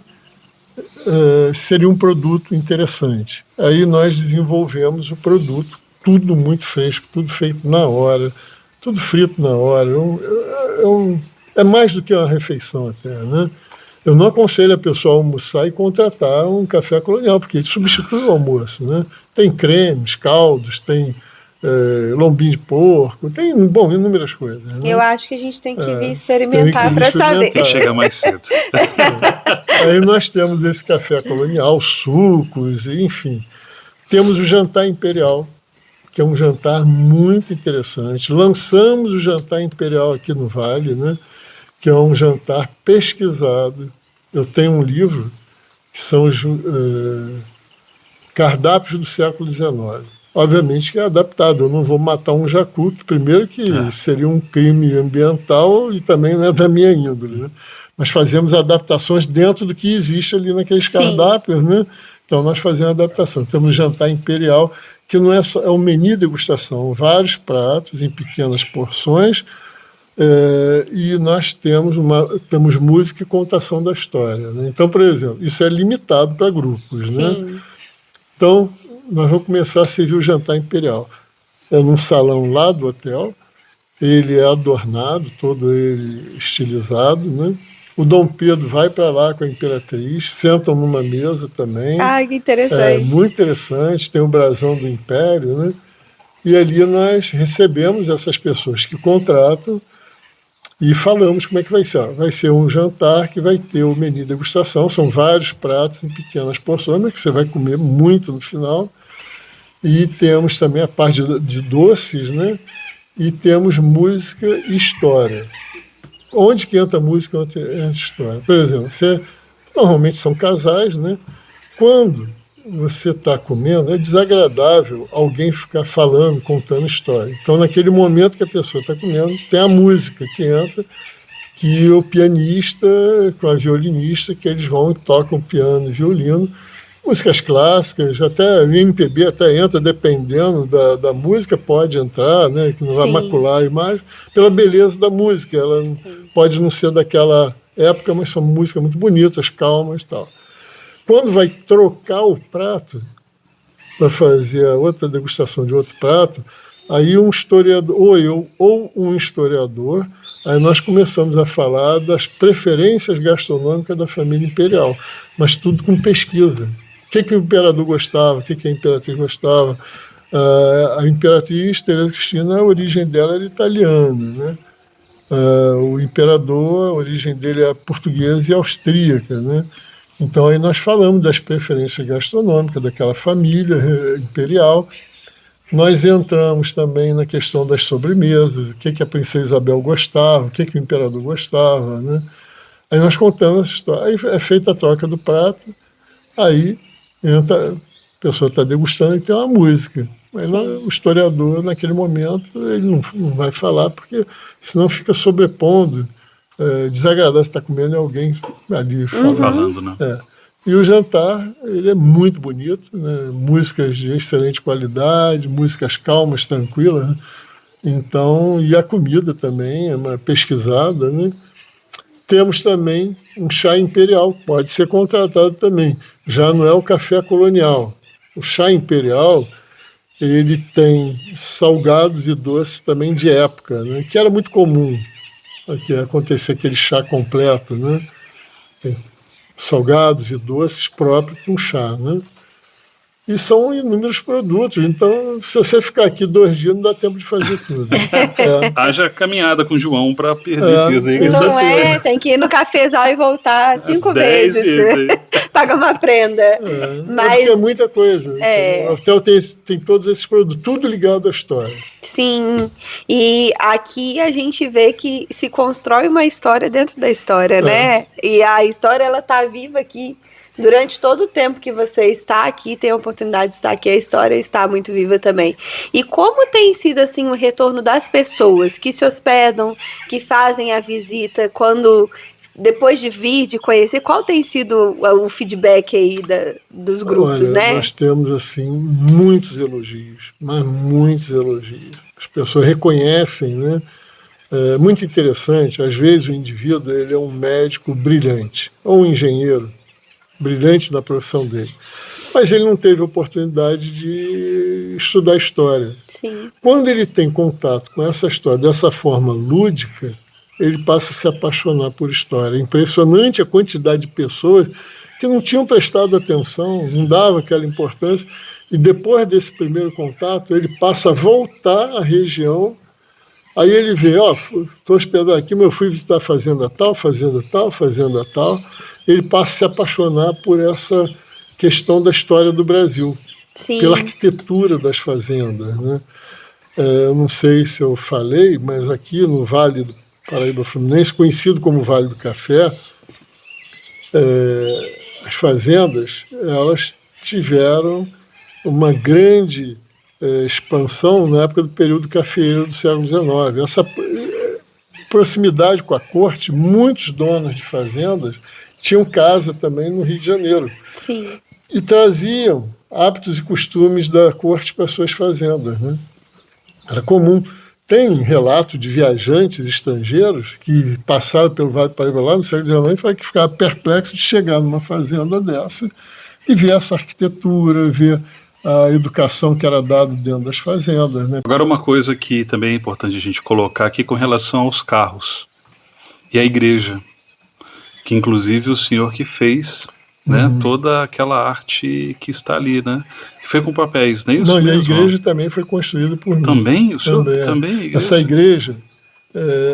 seria um produto interessante. Aí nós desenvolvemos o produto, tudo muito fresco, tudo feito na hora, tudo frito na hora. É mais do que uma refeição até, né? Eu não aconselho a pessoa a almoçar e contratar um café colonial, porque ele substitui o almoço, né? Tem cremes, caldos, tem lombinho de porco, tem, bom, inúmeras coisas. Né? Eu acho que a gente tem que vir experimentar para saber. Chega mais cedo. Aí nós temos esse café colonial, sucos, enfim. Temos o jantar imperial, que é um jantar muito interessante. Lançamos o jantar imperial aqui no Vale, né? Que é um jantar pesquisado. Eu tenho um livro que são os cardápios do século XIX. Obviamente que é adaptado. Eu não vou matar um jacu, que primeiro que seria um crime ambiental e também não é da minha índole, né? Mas fazemos adaptações dentro do que existe ali naqueles cardápios, né? Então nós fazemos adaptação. Temos um jantar imperial, que não é só, é um menu degustação, vários pratos em pequenas porções, e nós temos música e contação da história, né? Então, por exemplo, isso é limitado para grupos, né? Então, nós vamos começar a servir o jantar imperial. É num salão lá do hotel, ele é adornado, todo ele estilizado, né? O Dom Pedro vai para lá com a imperatriz, sentam numa mesa também. Ah, que interessante. É muito interessante, tem o brasão do Império, né? E ali nós recebemos essas pessoas que contratam e falamos como é que vai ser. Vai ser um jantar que vai ter o menu degustação, são vários pratos em pequenas porções, mas que você vai comer muito no final. E temos também a parte de doces, né? E temos música e história. Onde que entra a música, onde entra a história? Por exemplo, normalmente são casais, né? Quando você está comendo, é desagradável alguém ficar falando, contando história. Então, naquele momento que a pessoa está comendo, tem a música que entra, que o pianista com a violinista, que eles vão e tocam piano e violino, músicas clássicas, até o MPB até entra, dependendo da música, pode entrar, né, que não vai macular a imagem, pela beleza da música. Ela pode não ser daquela época, mas são músicas muito bonitas, calmas e tal. Quando vai trocar o prato para fazer a outra degustação de outro prato, aí um historiador, ou um historiador, aí nós começamos a falar das preferências gastronômicas da família imperial, mas tudo com pesquisa. O que o imperador gostava, o que a imperatriz gostava. A imperatriz Teresa Cristina, a origem dela era italiana, né? O imperador, a origem dele é portuguesa e austríaca, né? Então aí nós falamos das preferências gastronômicas daquela família imperial. Nós entramos também na questão das sobremesas, o que a princesa Isabel gostava, o que o imperador gostava, né? Aí nós contamos essa história. Aí é feita a troca do prato, aí entra, a pessoa está degustando e tem uma música. Mas o historiador, naquele momento, ele não vai falar, porque senão fica sobrepondo, desagradável se está comendo alguém ali falando, né? E o jantar, ele é muito bonito, né? Músicas de excelente qualidade, músicas calmas, tranquilas, né? Então, e a comida também é uma pesquisada, né? Temos também um chá imperial, pode ser contratado também. Já não é o café colonial. O chá imperial, ele tem salgados e doces também de época, né? Que era muito comum aqui acontecer aquele chá completo, né? Tem salgados e doces próprios com chá, né? E são inúmeros produtos. Então, se você ficar aqui 2 dias, não dá tempo de fazer tudo. Haja caminhada com o João para perder peso aí. Não tem que ir no cafezal e voltar 5 vezes. Paga uma prenda. Mas porque é muita coisa. Então, o hotel tem todos esses produtos, tudo ligado à história. Sim. E aqui a gente vê que se constrói uma história dentro da história, né? E a história, ela tá viva aqui. Durante todo o tempo que você está aqui, tem a oportunidade de estar aqui, a história está muito viva também. E como tem sido assim o retorno das pessoas que se hospedam, que fazem a visita, depois de vir, de conhecer, qual tem sido o feedback aí dos grupos, né? Nós temos assim muitos elogios, mas muitos elogios. As pessoas reconhecem, né? É muito interessante, às vezes o indivíduo ele é um médico brilhante, ou um engenheiro, brilhante na profissão dele. mas ele não teve oportunidade de estudar história. Sim. Quando ele tem contato com essa história dessa forma lúdica, ele passa a se apaixonar por história. É impressionante a quantidade de pessoas que não tinham prestado atenção, não dava aquela importância, e depois desse primeiro contato, ele passa a voltar à região. Aí ele vê, estou hospedado aqui, mas eu fui visitar a fazenda tal, fazenda tal, fazenda tal. Ele passa a se apaixonar por essa questão da história do Brasil, Sim. pela arquitetura das fazendas, né? Eu não sei se eu falei, mas aqui no Vale do Paraíba Fluminense, conhecido como Vale do Café, as fazendas, elas tiveram uma grande expansão na época do período cafeeiro do século XIX. Essa proximidade com a corte, muitos donos de fazendas tinham casa também no Rio de Janeiro. Sim. E traziam hábitos e costumes da corte para suas fazendas, né? Era comum. Tem relato de viajantes estrangeiros que passaram pelo Vale do Paraíba lá no século XIX e que ficaram perplexos de chegar numa fazenda dessa e ver essa arquitetura, ver a educação que era dada dentro das fazendas, né? Agora, uma coisa que também é importante a gente colocar aqui com relação aos carros e a igreja, que inclusive o senhor que fez, né, toda aquela arte que está ali, né? Que foi com papéis, não é isso? Não, mesmo? e a igreja também foi construída por mim. Também? O senhor Também, também? A igreja? Essa igreja,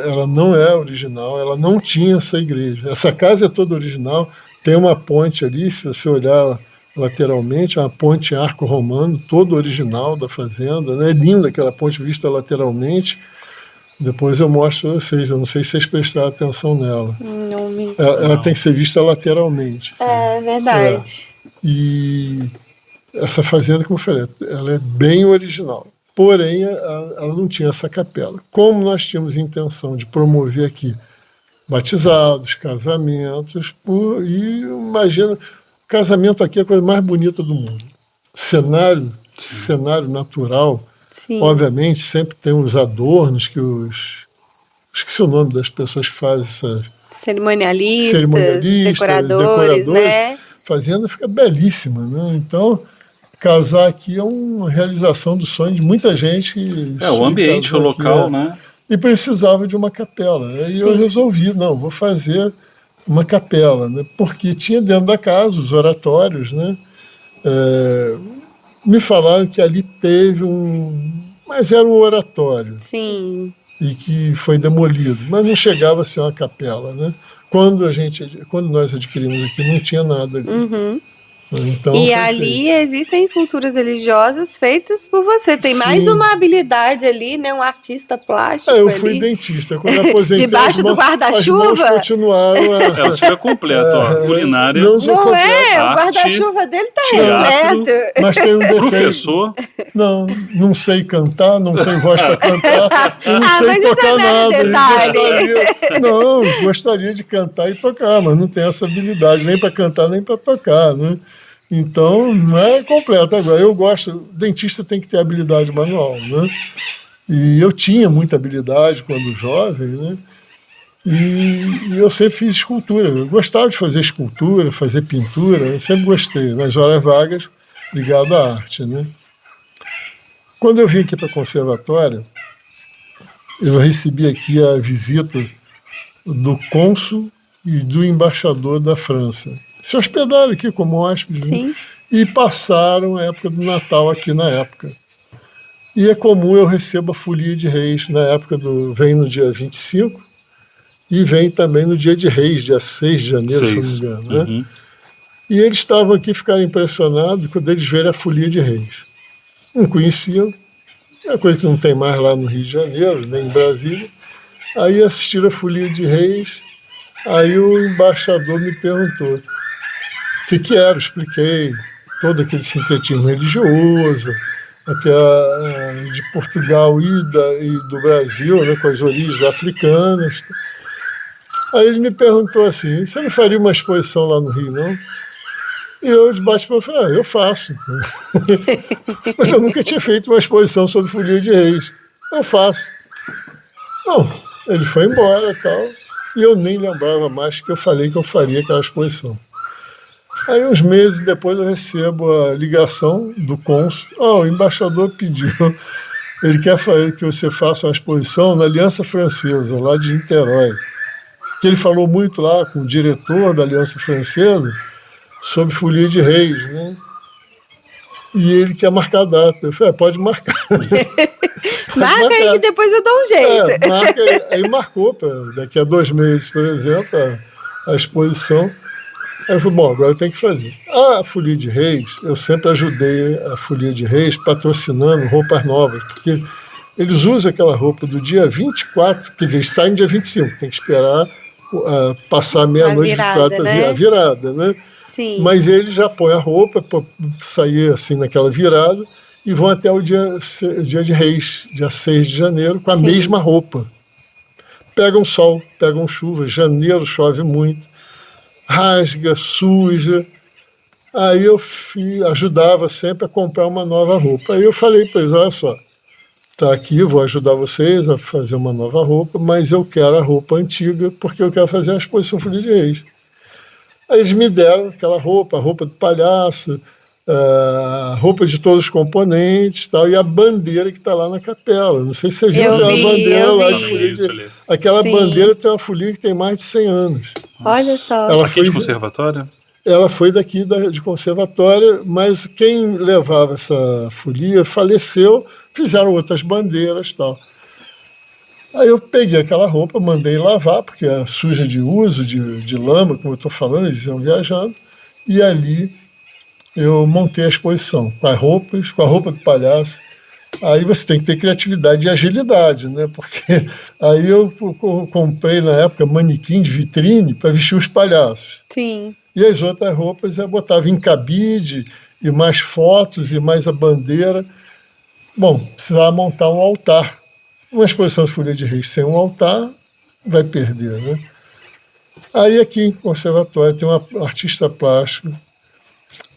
ela não é original, ela não tinha essa igreja. Essa casa é toda original, tem uma ponte ali, se você olhar lateralmente, uma ponte arco romano, todo original da fazenda, né? É linda aquela ponte vista lateralmente. Depois eu mostro para vocês, eu não sei se vocês prestaram atenção nela. Não me... Ela tem que ser vista lateralmente. É verdade. E essa fazenda, como eu falei, ela é bem original. Porém, ela não tinha essa capela. Como nós tínhamos intenção de promover aqui batizados, casamentos, e imagina, casamento aqui é a coisa mais bonita do mundo. Cenário natural. Sim. Obviamente, sempre tem uns adornos que esqueci o nome das pessoas que fazem essas... Cerimonialistas, decoradores, né? A fazenda fica belíssima, né? Então, casar aqui é uma realização do sonho de muita gente. O ambiente, o local, né? E precisava de uma capela. Aí eu resolvi, vou fazer uma capela, né? Porque tinha dentro da casa os oratórios, né? Me falaram que ali teve mas era um oratório. Sim. E que foi demolido, mas não chegava a ser uma capela, né? Quando nós adquirimos aqui, não tinha nada ali. Uhum. Então, e ali existem esculturas religiosas feitas por você. Tem mais uma habilidade ali, né? Um artista plástico eu ali. fui dentista. Quando eu aposentei, debaixo do guarda-chuva? As mãos continuaram. O senhor é completo, culinária. Não é? O guarda-chuva dele tá repleto. Mas tem um defeito. Professor? Não sei cantar, não tenho voz para cantar, e não sei tocar nada. Gostaria de cantar e tocar, mas não tenho essa habilidade, nem para cantar, nem para tocar, né? Então, não é completo. Agora, eu gosto... Dentista tem que ter habilidade manual, né? E eu tinha muita habilidade quando jovem, né? E eu sempre fiz escultura. Eu gostava de fazer escultura, fazer pintura. Eu sempre gostei, nas horas vagas, ligado à arte, né? Quando eu vim aqui para o conservatório, eu recebi aqui a visita do cônsul e do embaixador da França. Se hospedaram aqui como hóspedes, né? E passaram a época do Natal aqui na época. E é comum eu recebo a Folia de Reis na época vem no dia 25 e vem também no dia de Reis, dia 6 de janeiro, se não me engano. Né? Uhum. E eles estavam aqui, ficaram impressionados quando eles viram a Folia de Reis. Não conheciam, é uma coisa que não tem mais lá no Rio de Janeiro, nem em Brasília. Aí assistiram a Folia de Reis, aí o embaixador me perguntou o que era, eu expliquei todo aquele sincretismo religioso, até de Portugal e do Brasil, né, com as origens africanas. Aí ele me perguntou assim, você não faria uma exposição lá no Rio, não? E eu de baixo falei, eu faço. Mas eu nunca tinha feito uma exposição sobre Folia de Reis. Eu faço. Não, ele foi embora e tal, e eu nem lembrava mais que eu falei que eu faria aquela exposição. Aí, uns meses depois, eu recebo a ligação do cônsul. O embaixador pediu, ele quer que você faça uma exposição na Aliança Francesa, lá de Niterói. Que ele falou muito lá com o diretor da Aliança Francesa sobre folia de reis, né? E ele quer marcar a data. Eu falei, pode marcar. Marca aí que depois eu dou um jeito. Marca, aí marcou para daqui a 2 meses, por exemplo, a exposição. Aí eu falei, bom, agora eu tenho que fazer. A Folia de Reis, eu sempre ajudei a Folia de Reis patrocinando roupas novas, porque eles usam aquela roupa do dia 24, quer dizer, eles saem no dia 25, tem que esperar passar meia-noite né? A virada, né? Sim. Mas eles já põem a roupa para sair assim naquela virada e vão até o dia de Reis, dia 6 de janeiro, com a mesma roupa. Pegam sol, pegam chuva, janeiro chove muito, rasga, suja. Aí eu ajudava sempre a comprar uma nova roupa. Aí eu falei para eles, olha só, tá aqui, eu vou ajudar vocês a fazer uma nova roupa, mas eu quero a roupa antiga porque eu quero fazer a exposição Folia de Reis. Aí eles me deram aquela roupa, a roupa do palhaço, a roupa de todos os componentes tal, e a bandeira que está lá na capela. Não sei se você viu, tem uma bandeira lá de folia. Aquela bandeira tem uma folia que tem mais de 100 anos. Olha só. Ela foi de conservatório? Ela foi daqui de conservatório, mas quem levava essa folia faleceu, fizeram outras bandeiras e tal. Aí eu peguei aquela roupa, mandei lavar, porque era suja de uso, de lama, como eu estou falando, eles iam viajando, e ali eu montei a exposição, com as roupas, com a roupa do palhaço. Aí você tem que ter criatividade e agilidade, né? Porque aí eu comprei, na época, manequim de vitrine para vestir os palhaços. Sim. E as outras roupas eu botava em cabide, e mais fotos, e mais a bandeira. Bom, precisava montar um altar. Uma exposição de Folia de Reis sem um altar vai perder, né? Aí aqui em conservatório tem um artista plástico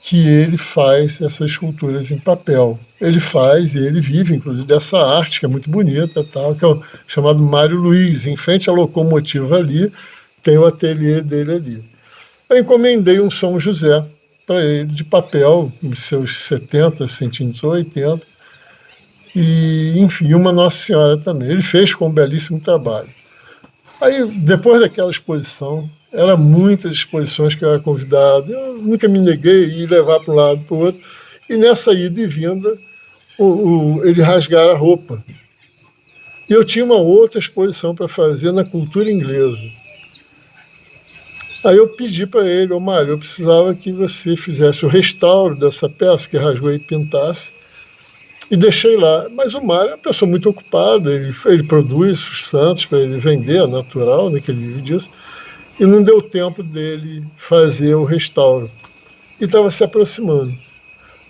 que ele faz essas esculturas em papel. Ele faz e ele vive, inclusive, dessa arte, que é muito bonita, tal, que é o chamado Mário Luiz. Em frente à locomotiva ali, tem o ateliê dele ali. Eu encomendei um São José para ele, de papel, em seus 70 centímetros ou 80, e, enfim, uma Nossa Senhora também. Ele fez com um belíssimo trabalho. Aí, depois daquela exposição, eram muitas exposições que eu era convidado, eu nunca me neguei a ir levar para um lado para o outro, e nessa ida e vinda, ele rasgara a roupa. E eu tinha uma outra exposição para fazer na cultura inglesa. Aí eu pedi para ele, Mário, eu precisava que você fizesse o restauro dessa peça que rasgou e pintasse, e deixei lá. Mas o Mário é uma pessoa muito ocupada, ele produz os santos para ele vender, é natural, né, que ele vive disso, e não deu tempo dele fazer o restauro. E estava se aproximando.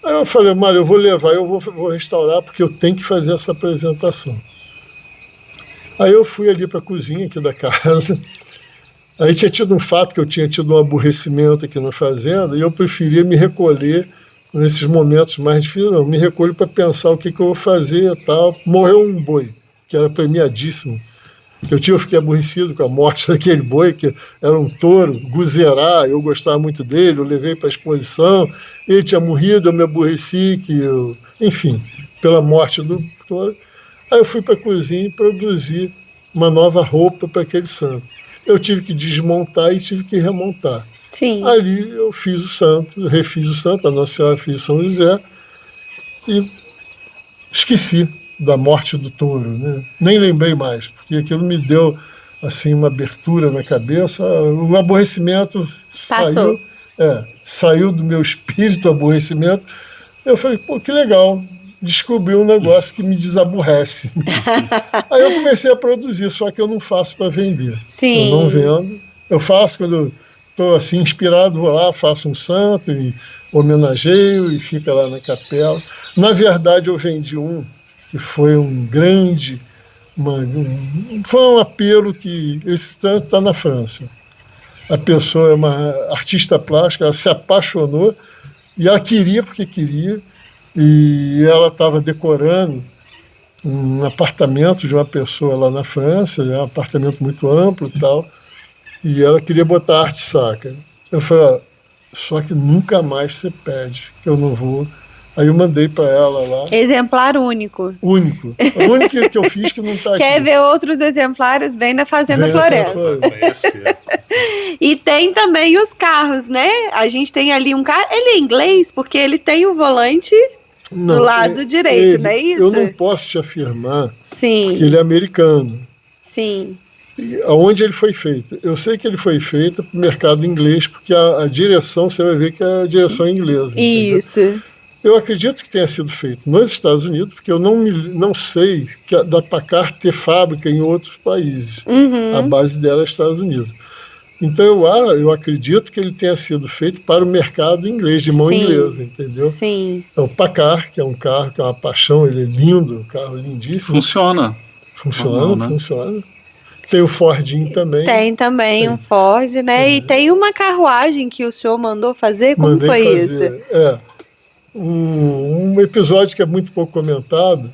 Aí eu falei, Mário, eu vou levar, eu vou restaurar, porque eu tenho que fazer essa apresentação. Aí eu fui ali para a cozinha aqui da casa. Aí tinha tido um fato que eu tinha tido um aborrecimento aqui na fazenda, e eu preferia me recolher nesses momentos mais difíceis. Eu me recolho para pensar o que eu vou fazer e tal. Morreu um boi, que era premiadíssimo. Eu fiquei aborrecido com a morte daquele boi, que era um touro, Guzerá, eu gostava muito dele, eu levei para a exposição, ele tinha morrido, eu me aborreci, enfim, pela morte do touro. Aí eu fui para a cozinha e produzi uma nova roupa para aquele santo. Eu tive que desmontar e tive que remontar. Sim. Ali eu fiz o santo, refiz o santo, a Nossa Senhora fez São José, e esqueci da morte do touro, né? Nem lembrei mais, porque aquilo me deu assim uma abertura na cabeça, o aborrecimento saiu do meu espírito, o aborrecimento. Eu falei, pô, que legal, descobri um negócio que me desaborrece. Aí eu comecei a produzir, só que eu não faço para vender. Sim. Eu não vendo. Eu faço quando estou assim inspirado, vou lá, faço um santo e homenageio e fica lá na capela. Na verdade, eu vendi um que foi um grande, foi um apelo que esse santo está na França. A pessoa é uma artista plástica, ela se apaixonou e ela queria porque queria, e ela estava decorando um apartamento de uma pessoa lá na França, é um apartamento muito amplo e tal, e ela queria botar arte sacra. Eu falei, só que nunca mais você pede, que eu não vou. Aí eu mandei para ela lá. Exemplar único. Único. O único que eu fiz que não está aqui. Quer ver outros exemplares? Vem na Fazenda Florença. E tem também os carros, né? A gente tem ali um carro. Ele é inglês porque ele tem o volante do lado direito, não é isso? Eu não posso te afirmar Sim. que ele é americano. Sim. Aonde ele foi feito? Eu sei que ele foi feito para o mercado inglês, porque a direção, você vai ver que é a direção inglesa. Isso. Entendeu? Eu acredito que tenha sido feito nos Estados Unidos, porque eu não sei que da Packard ter fábrica em outros países. A base dela é Estados Unidos. Então eu acredito que ele tenha sido feito para o mercado inglês, de mão inglesa, entendeu? Sim. É o Packard, que é um carro que é uma paixão, ele é lindo, um carro lindíssimo. Funciona. Funciona. Tem o Fordinho também. Tem também um Ford, né? E tem uma carruagem que o senhor mandou fazer, como foi isso? Um episódio que é muito pouco comentado,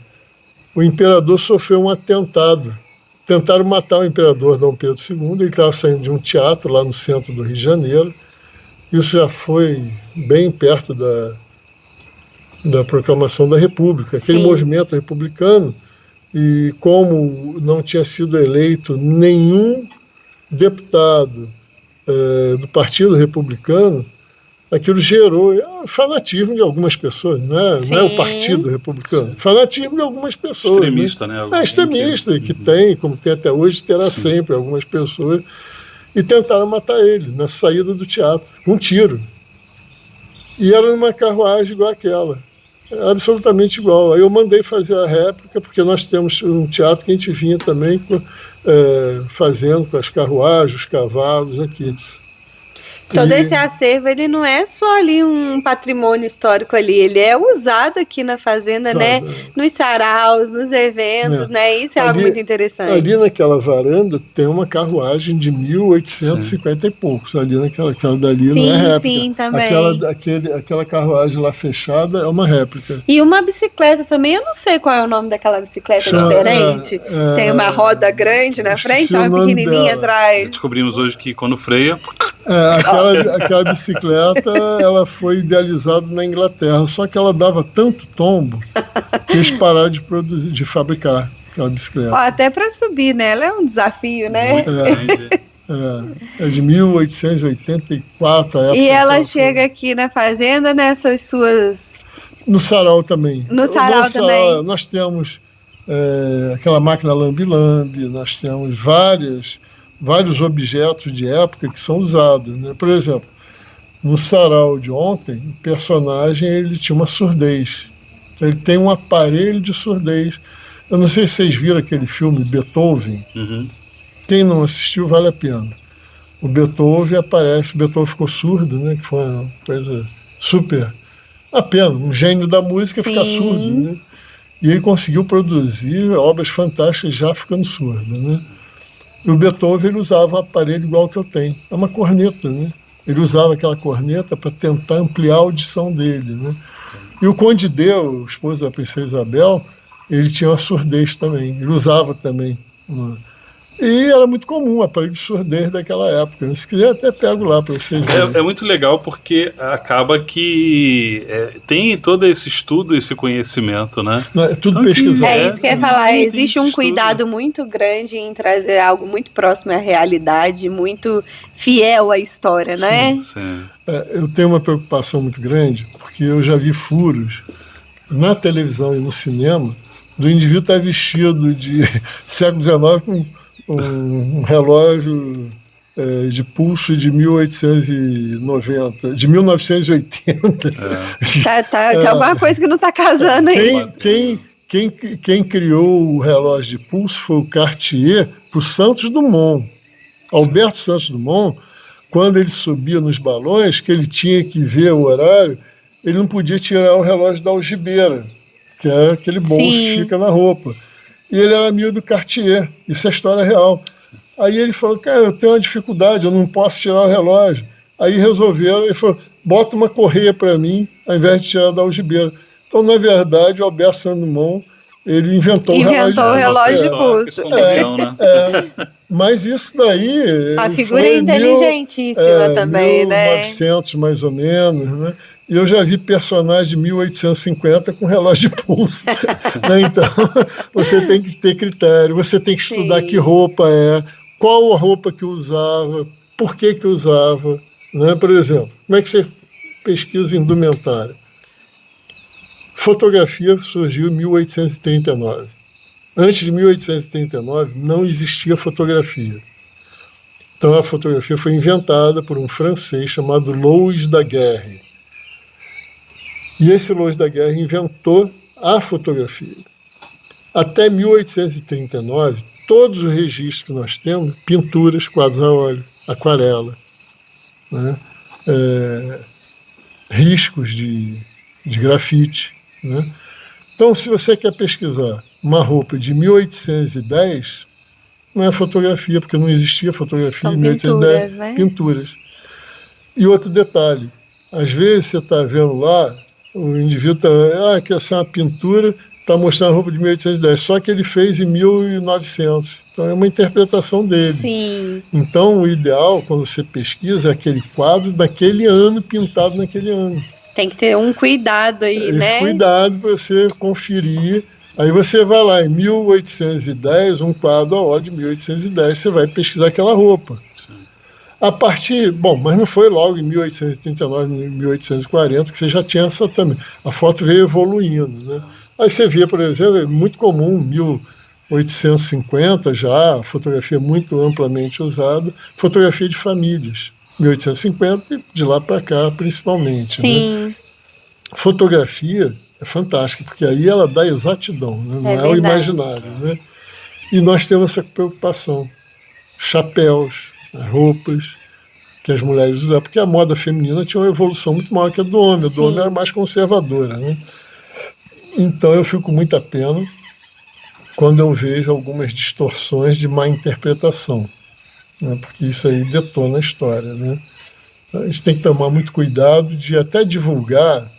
o imperador sofreu um atentado. Tentaram matar o imperador Dom Pedro II, ele estava saindo de um teatro lá no centro do Rio de Janeiro. Isso já foi bem perto da proclamação da República, aquele movimento republicano, e como não tinha sido eleito nenhum deputado do Partido Republicano, aquilo gerou fanatismo de algumas pessoas, não é o Partido Republicano, fanatismo de algumas pessoas. Extremista, né? Extremista, que tem, como tem até hoje, terá sempre algumas pessoas. E tentaram matar ele na saída do teatro, com um tiro. E era numa carruagem igual aquela, absolutamente igual. Aí eu mandei fazer a réplica, porque nós temos um teatro que a gente vinha também fazendo com as carruagens, os cavalos aqui. Todo esse acervo, ele não é só ali um patrimônio histórico ali, ele é usado aqui na fazenda, né? Nos saraus, nos eventos, né? Isso é algo muito interessante. Ali naquela varanda tem uma carruagem de 1850 e poucos. Ali naquela dali não é réplica. Sim, também. Aquela carruagem lá fechada é uma réplica. E uma bicicleta também, eu não sei qual é o nome daquela bicicleta diferente. Tem uma roda grande na frente, uma pequenininha atrás. Descobrimos hoje que quando freia... Aquela bicicleta, ela foi idealizada na Inglaterra, só que ela dava tanto tombo que eles pararam de fabricar aquela bicicleta. Até para subir, né? Ela é um desafio, né? É de 1884, a época. E ela chega aqui na fazenda nessas suas... No sarau também. No sarau também. Nós temos aquela máquina lambe-lambe, nós temos vários objetos de época que são usados, né? Por exemplo, no sarau de ontem, o personagem ele tinha uma surdez. Então, ele tem um aparelho de surdez. Eu não sei se vocês viram aquele filme Beethoven. Quem não assistiu, vale a pena. O Beethoven aparece, o Beethoven ficou surdo, né? Que foi uma coisa super... Apenas, um gênio da música ficar surdo, né? E ele conseguiu produzir obras fantásticas já ficando surdo, né? E o Beethoven ele usava um aparelho igual que eu tenho. É uma corneta, né? Ele usava aquela corneta para tentar ampliar a audição dele, né? E o Conde Deu, o esposo da princesa Isabel, ele tinha uma surdez também. Ele usava também. E era muito comum o aparelho de surdez daquela época, né? Se quiser até pego lá para vocês verem. É muito legal porque acaba que tem todo esse estudo, esse conhecimento, né? Não, é tudo pesquisado. É isso que eu ia falar. Existe um cuidado muito grande em trazer algo muito próximo à realidade, muito fiel à história, né? Sim. Eu tenho uma preocupação muito grande, porque eu já vi furos na televisão e no cinema do indivíduo estar vestido de século XIX com um relógio de pulso de 1890, de 1980. Tá alguma coisa que não está casando aí. Quem criou o relógio de pulso foi o Cartier para o Santos Dumont. Alberto Santos Dumont, quando ele subia nos balões, que ele tinha que ver o horário, ele não podia tirar o relógio da algibeira, que é aquele bolso que fica na roupa. E ele era amigo do Cartier, isso é história real. Aí ele falou, cara, eu tenho uma dificuldade, eu não posso tirar o relógio. Aí resolveram, ele falou, bota uma correia para mim, ao invés de tirar da algibeira. Então, na verdade, o Alberto Santos Dumont, ele inventou o relógio de pulso. Mas isso daí... A figura foi é inteligentíssima também, 1900 mais ou menos, né? E eu já vi personagens de 1850 com relógio de pulso. Né? Então, você tem que ter critério, você tem que estudar que roupa é, qual a roupa que usava, por que usava. Né? Por exemplo, como é que você pesquisa indumentária? Fotografia surgiu em 1839. Antes de 1839, não existia fotografia. Então, a fotografia foi inventada por um francês chamado Louis Daguerre. E esse Louis Daguerre inventou a fotografia. Até 1839, todos os registros que nós temos, pinturas, quadros a óleo, aquarela, né? Riscos de grafite. Né? Então, se você quer pesquisar uma roupa de 1810, não é fotografia, porque não existia fotografia em 1810, né? Pinturas. E outro detalhe, às vezes você está vendo lá, o indivíduo está, que essa é uma pintura, está mostrando a roupa de 1810, só que ele fez em 1900. Então é uma interpretação dele. Sim. Então o ideal, quando você pesquisa, é aquele quadro daquele ano, pintado naquele ano. Tem que ter um cuidado aí, Esse né? cuidado para você conferir. Aí você vai lá em 1810, um quadro a óleo de 1810, você vai pesquisar aquela roupa. A partir, mas não foi logo em 1839, 1840, que você já tinha essa também. A foto veio evoluindo, né? Aí você via, por exemplo, é muito comum, 1850 já, a fotografia muito amplamente usada, fotografia de famílias, 1850 e de lá para cá principalmente. Sim. Né? Fotografia é fantástica, porque aí ela dá exatidão, né? Não é o imaginário. Né? E nós temos essa preocupação. Chapéus, roupas que as mulheres usavam, porque a moda feminina tinha uma evolução muito maior que a do homem. A do homem era mais conservadora. Né? Então eu fico com muita pena quando eu vejo algumas distorções de má interpretação, né? Porque isso aí detona a história. Né? A gente tem que tomar muito cuidado de até divulgar.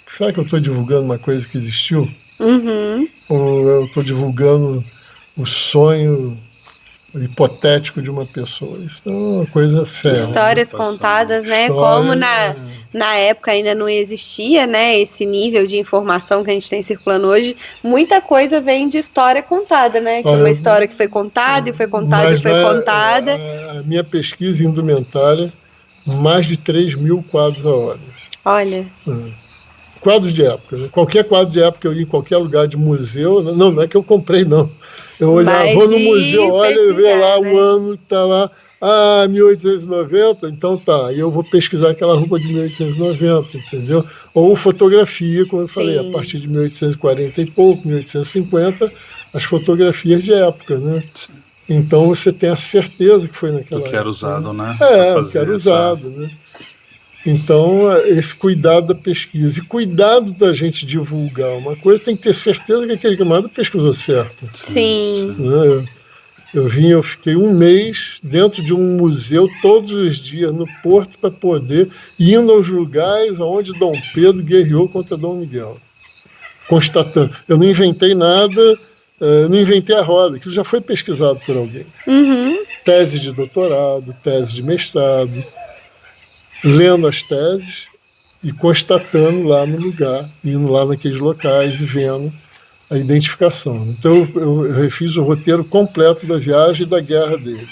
Será que eu estou divulgando uma coisa que existiu? Uhum. Ou eu estou divulgando o sonho hipotético de uma pessoa? Isso é uma coisa séria. Histórias contadas, né? Como na época ainda não existia, né, esse nível de informação que a gente tem circulando hoje, muita coisa vem de história contada, né? Que uma história que foi contada e foi contada e foi contada. A minha pesquisa indumentária, mais de 3.000 quadros a óleo. Olha. Quadros de época. Né? Qualquer quadro de época eu ia em qualquer lugar de museu, não é que eu comprei, não. Eu olhava, vou no museu, olha, eu vejo lá, né? O ano que está lá, 1890, então tá, e eu vou pesquisar aquela roupa de 1890, entendeu? Ou fotografia, como eu falei, a partir de 1840 e pouco, 1850, as fotografias de época, né? Sim. Então você tem a certeza que foi naquela época. Que era usado, né? Que era usado, né? Então, esse cuidado da pesquisa. E cuidado da gente divulgar uma coisa, tem que ter certeza que aquele camarada pesquisou certo. Sim. Eu fiquei um mês dentro de um museu todos os dias no Porto para poder indo aos lugares onde Dom Pedro guerreou contra Dom Miguel. Constatando. Eu não inventei nada, não inventei a roda, aquilo já foi pesquisado por alguém. Uhum. Tese de doutorado, tese de mestrado, lendo as teses e constatando lá no lugar, indo lá naqueles locais e vendo a identificação. Então eu refiz o roteiro completo da viagem e da guerra dele.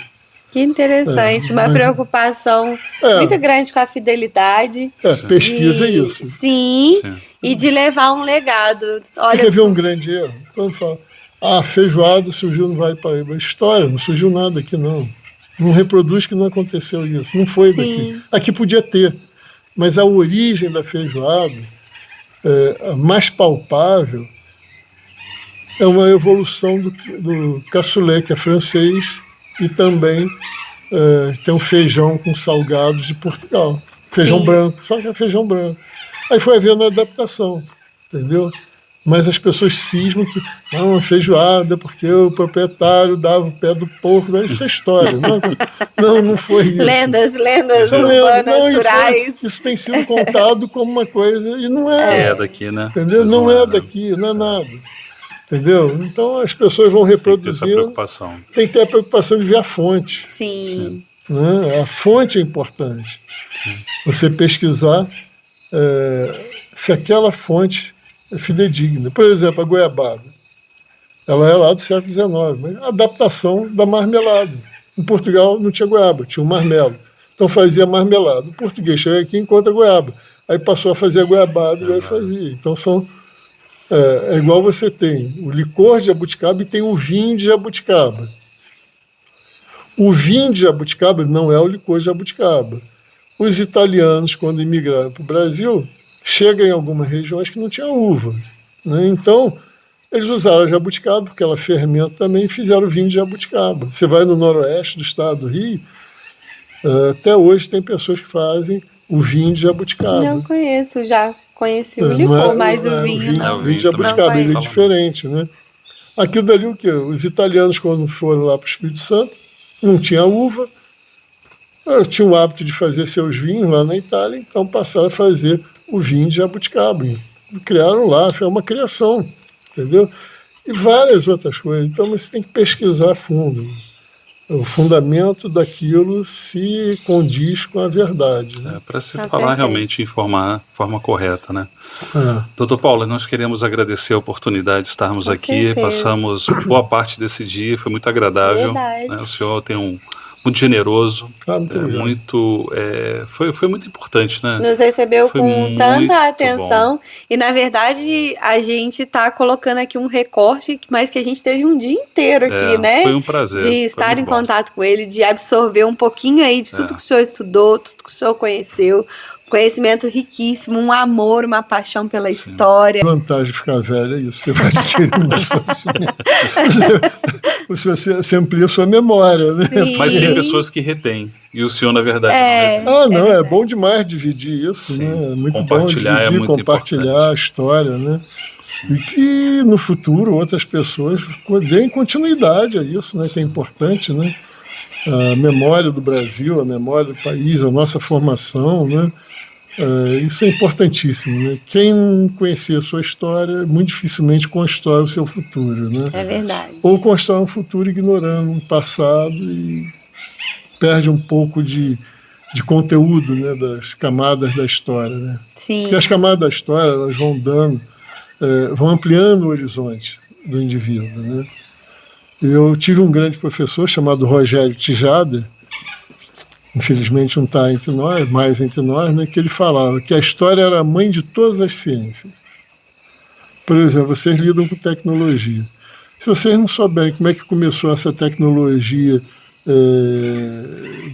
Que interessante, uma preocupação muito grande com a fidelidade. Pesquisa é isso. Sim, e de levar um legado. Olha, você quer ver um grande erro? Todo mundo fala, feijoada surgiu no Vale do Paraíba. História, não surgiu nada aqui não. Não reproduz que não aconteceu isso, não foi daqui. Aqui podia ter, mas a origem da feijoada, a mais palpável, é uma evolução do cassoulet, que é francês, e também tem um feijão com salgados de Portugal. Feijão branco, só que é feijão branco. Aí foi havendo adaptação, entendeu? Mas as pessoas cismam que não, feijoada, porque o proprietário dava o pé do porco. Isso é história. Não foi isso. Lendas urbanas, rurais. Isso tem sido contado como uma coisa, e não é. É daqui, né? Entendeu? Não é daqui, não é nada. Entendeu? Então as pessoas vão Tem que ter essa reproduzindo. preocupação. Tem que ter a preocupação de ver a fonte. Sim. Né? A fonte é importante. Você pesquisar se aquela fonte é fidedigna. Por exemplo, a goiabada. Ela é lá do século XIX, mas a adaptação da marmelada. Em Portugal não tinha goiaba, tinha um marmelo. Então fazia marmelada. O português chega aqui e encontra goiaba. Aí passou a fazer a goiabada e aí fazia. Então é igual você tem o licor de jabuticaba e tem o vinho de jabuticaba. O vinho de jabuticaba não é o licor de jabuticaba. Os italianos, quando imigraram para o Brasil, chegam em algumas regiões que não tinha uva. Né? Então, eles usaram a jabuticaba, porque ela fermenta também, e fizeram vinho de jabuticaba. Você vai no noroeste do estado do Rio, até hoje tem pessoas que fazem o vinho de jabuticaba. Não conheço, já conheci o licor, mas o vinho não. O vinho de jabuticaba, ele é diferente, né? Aquilo dali o quê? Os italianos, quando foram lá para o Espírito Santo, não tinha uva, tinham o hábito de fazer seus vinhos lá na Itália, então passaram a fazer o vinho de jabuticaba. E criaram lá, foi uma criação, entendeu? E várias outras coisas. Então você tem que pesquisar a fundo. O fundamento daquilo se condiz com a verdade. Né? Para se falar realmente, informar de forma correta, né? É. Doutor Paulo, nós queremos agradecer a oportunidade de estarmos Com aqui. certeza. Passamos boa parte desse dia, foi muito agradável. Verdade. Né? O senhor tem muito generoso, Muito obrigado. foi muito importante, né? Nos recebeu Foi com muito tanta atenção. bom. E, na verdade, a gente está colocando aqui um recorte, mas que a gente teve um dia inteiro aqui, né? Foi um prazer. De foi estar muito em bom. contato com ele, de absorver um pouquinho aí de tudo que o senhor estudou, tudo que o senhor conheceu. Conhecimento riquíssimo, um amor, uma paixão pela história. A vantagem de ficar velho é isso. Você vai adquirindo mais conhecimento. Você amplia a sua memória, né? Sim. Mas tem pessoas que retêm. E o senhor, na verdade, É. não retém. É bom demais dividir isso, Sim. né? É muito bom Compartilhar dividir, é muito compartilhar importante. a história, né? E que no futuro outras pessoas deem continuidade a isso, né? Que é importante, né? A memória do Brasil, a memória do país, a nossa formação, né? Isso é importantíssimo, né? Quem não conhecer a sua história, muito dificilmente constrói o seu futuro, né? É verdade. Ou constrói um futuro ignorando um passado e perde um pouco de conteúdo, né, das camadas da história, né? Sim. Porque as camadas da história, elas vão vão ampliando o horizonte do indivíduo, né? Eu tive um grande professor chamado Rogério Tijada, infelizmente não está mais entre nós, né, que ele falava que a história era a mãe de todas as ciências. Por exemplo, vocês lidam com tecnologia. Se vocês não souberem como é que começou essa tecnologia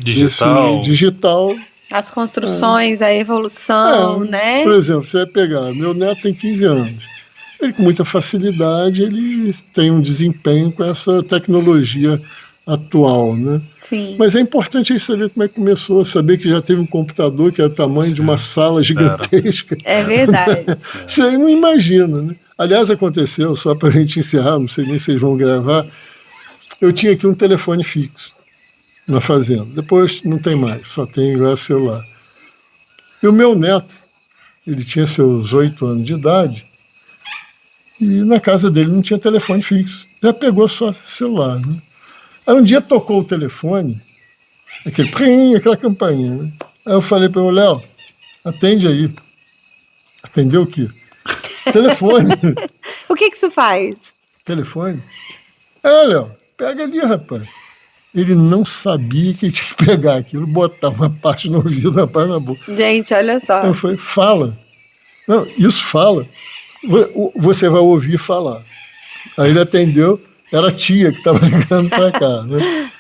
digital, As construções, a evolução, né? Por exemplo, você vai pegar, meu neto tem 15 anos. Ele, com muita facilidade, ele tem um desempenho com essa tecnologia atual, né? Sim. Mas é importante ele saber como é que começou, saber que já teve um computador que é o tamanho de uma sala gigantesca. É verdade. Você aí não imagina, né? Aliás, aconteceu, só para a gente encerrar, não sei nem se vocês vão gravar, eu tinha aqui um telefone fixo na fazenda. Depois não tem mais, só tem agora celular. E o meu neto, ele tinha seus 8 anos de idade, e na casa dele não tinha telefone fixo. Já pegou só celular, né? Aí um dia tocou o telefone, aquele prim, aquela campainha, né? Aí eu falei para ele, Léo, atende aí. Atendeu o quê? Telefone. O que isso faz? Telefone? Léo, pega ali, rapaz. Ele não sabia que tinha que pegar aquilo, botar uma parte no ouvido, uma parte na boca. Gente, olha só. Eu falei, fala. Não, isso fala. Você vai ouvir falar. Aí ele atendeu, era a tia que estava ligando para cá, né?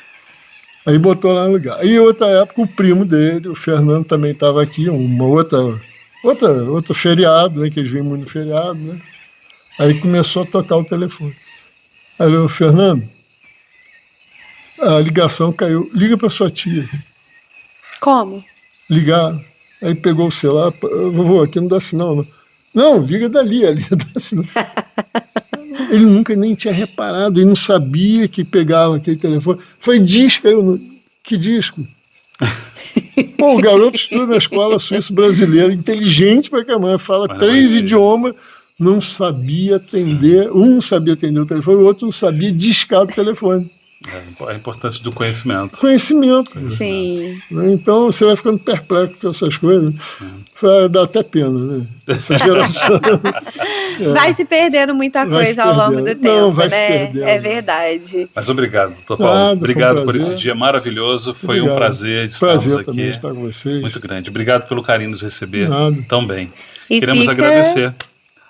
Aí botou lá no lugar. Aí, outra época, o primo dele, o Fernando, também estava aqui, outro feriado, né, que eles vêm muito no feriado, né? Aí começou a tocar o telefone. Aí eu, Fernando, a ligação caiu. Liga para sua tia. Como? Ligar. Aí pegou o celular. Vovô, aqui não dá sinal, não. Não, liga dali, ali dá sinal. Ele nunca nem tinha reparado, ele não sabia que pegava aquele telefone. Foi disco, que disco? Pô, o garoto estuda na escola suíço-brasileira, inteligente pra caramba, fala 3 idiomas, não sabia atender, um não sabia atender o telefone, o outro não sabia discar o telefone. A importância do conhecimento. Conhecimento. Sim. Então você vai ficando perplexo com essas coisas. Dá até pena, né? Essa geração. Vai se perdendo muita coisa ao longo do tempo, Não, vai né? se perdendo. É verdade. Mas obrigado, doutor Paulo. Nada, Obrigado foi um por esse prazer. dia maravilhoso. Foi Obrigado. um prazer estarmos Prazer aqui. também estar com vocês. Muito grande. Obrigado pelo carinho de nos receber Nada. tão bem. E Queremos agradecer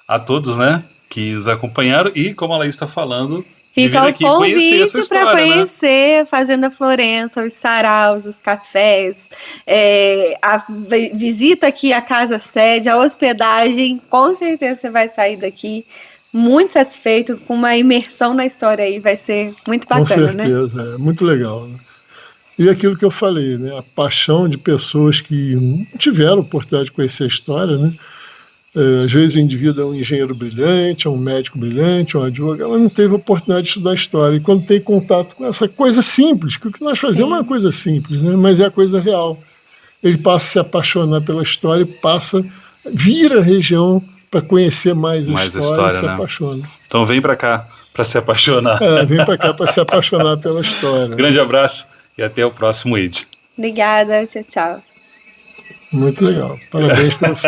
a todos, né, que nos acompanharam e, como a Laís está falando, de vir Fica o aqui conhecer essa convite para história, né? conhecer a Fazenda Florença, os saraus, os cafés, a visita aqui à casa sede, a hospedagem. Com certeza você vai sair daqui muito satisfeito, com uma imersão na história aí. Vai ser muito bacana, né? Com certeza, é muito legal. Né? E aquilo que eu falei, né? A paixão de pessoas que não tiveram a oportunidade de conhecer a história, né? Às vezes o indivíduo é um engenheiro brilhante, é um médico brilhante, é um advogado, mas não teve oportunidade de estudar história. E quando tem contato com essa coisa simples, que o que nós fazemos é uma coisa simples, né? Mas é a coisa real. Ele passa a se apaixonar pela história, vira a região para conhecer mais a história e se apaixona. Então vem para cá para se apaixonar. Vem para cá para se apaixonar pela história. Grande abraço e até o próximo ID. Obrigada, tchau, tchau. Muito legal. Parabéns para você.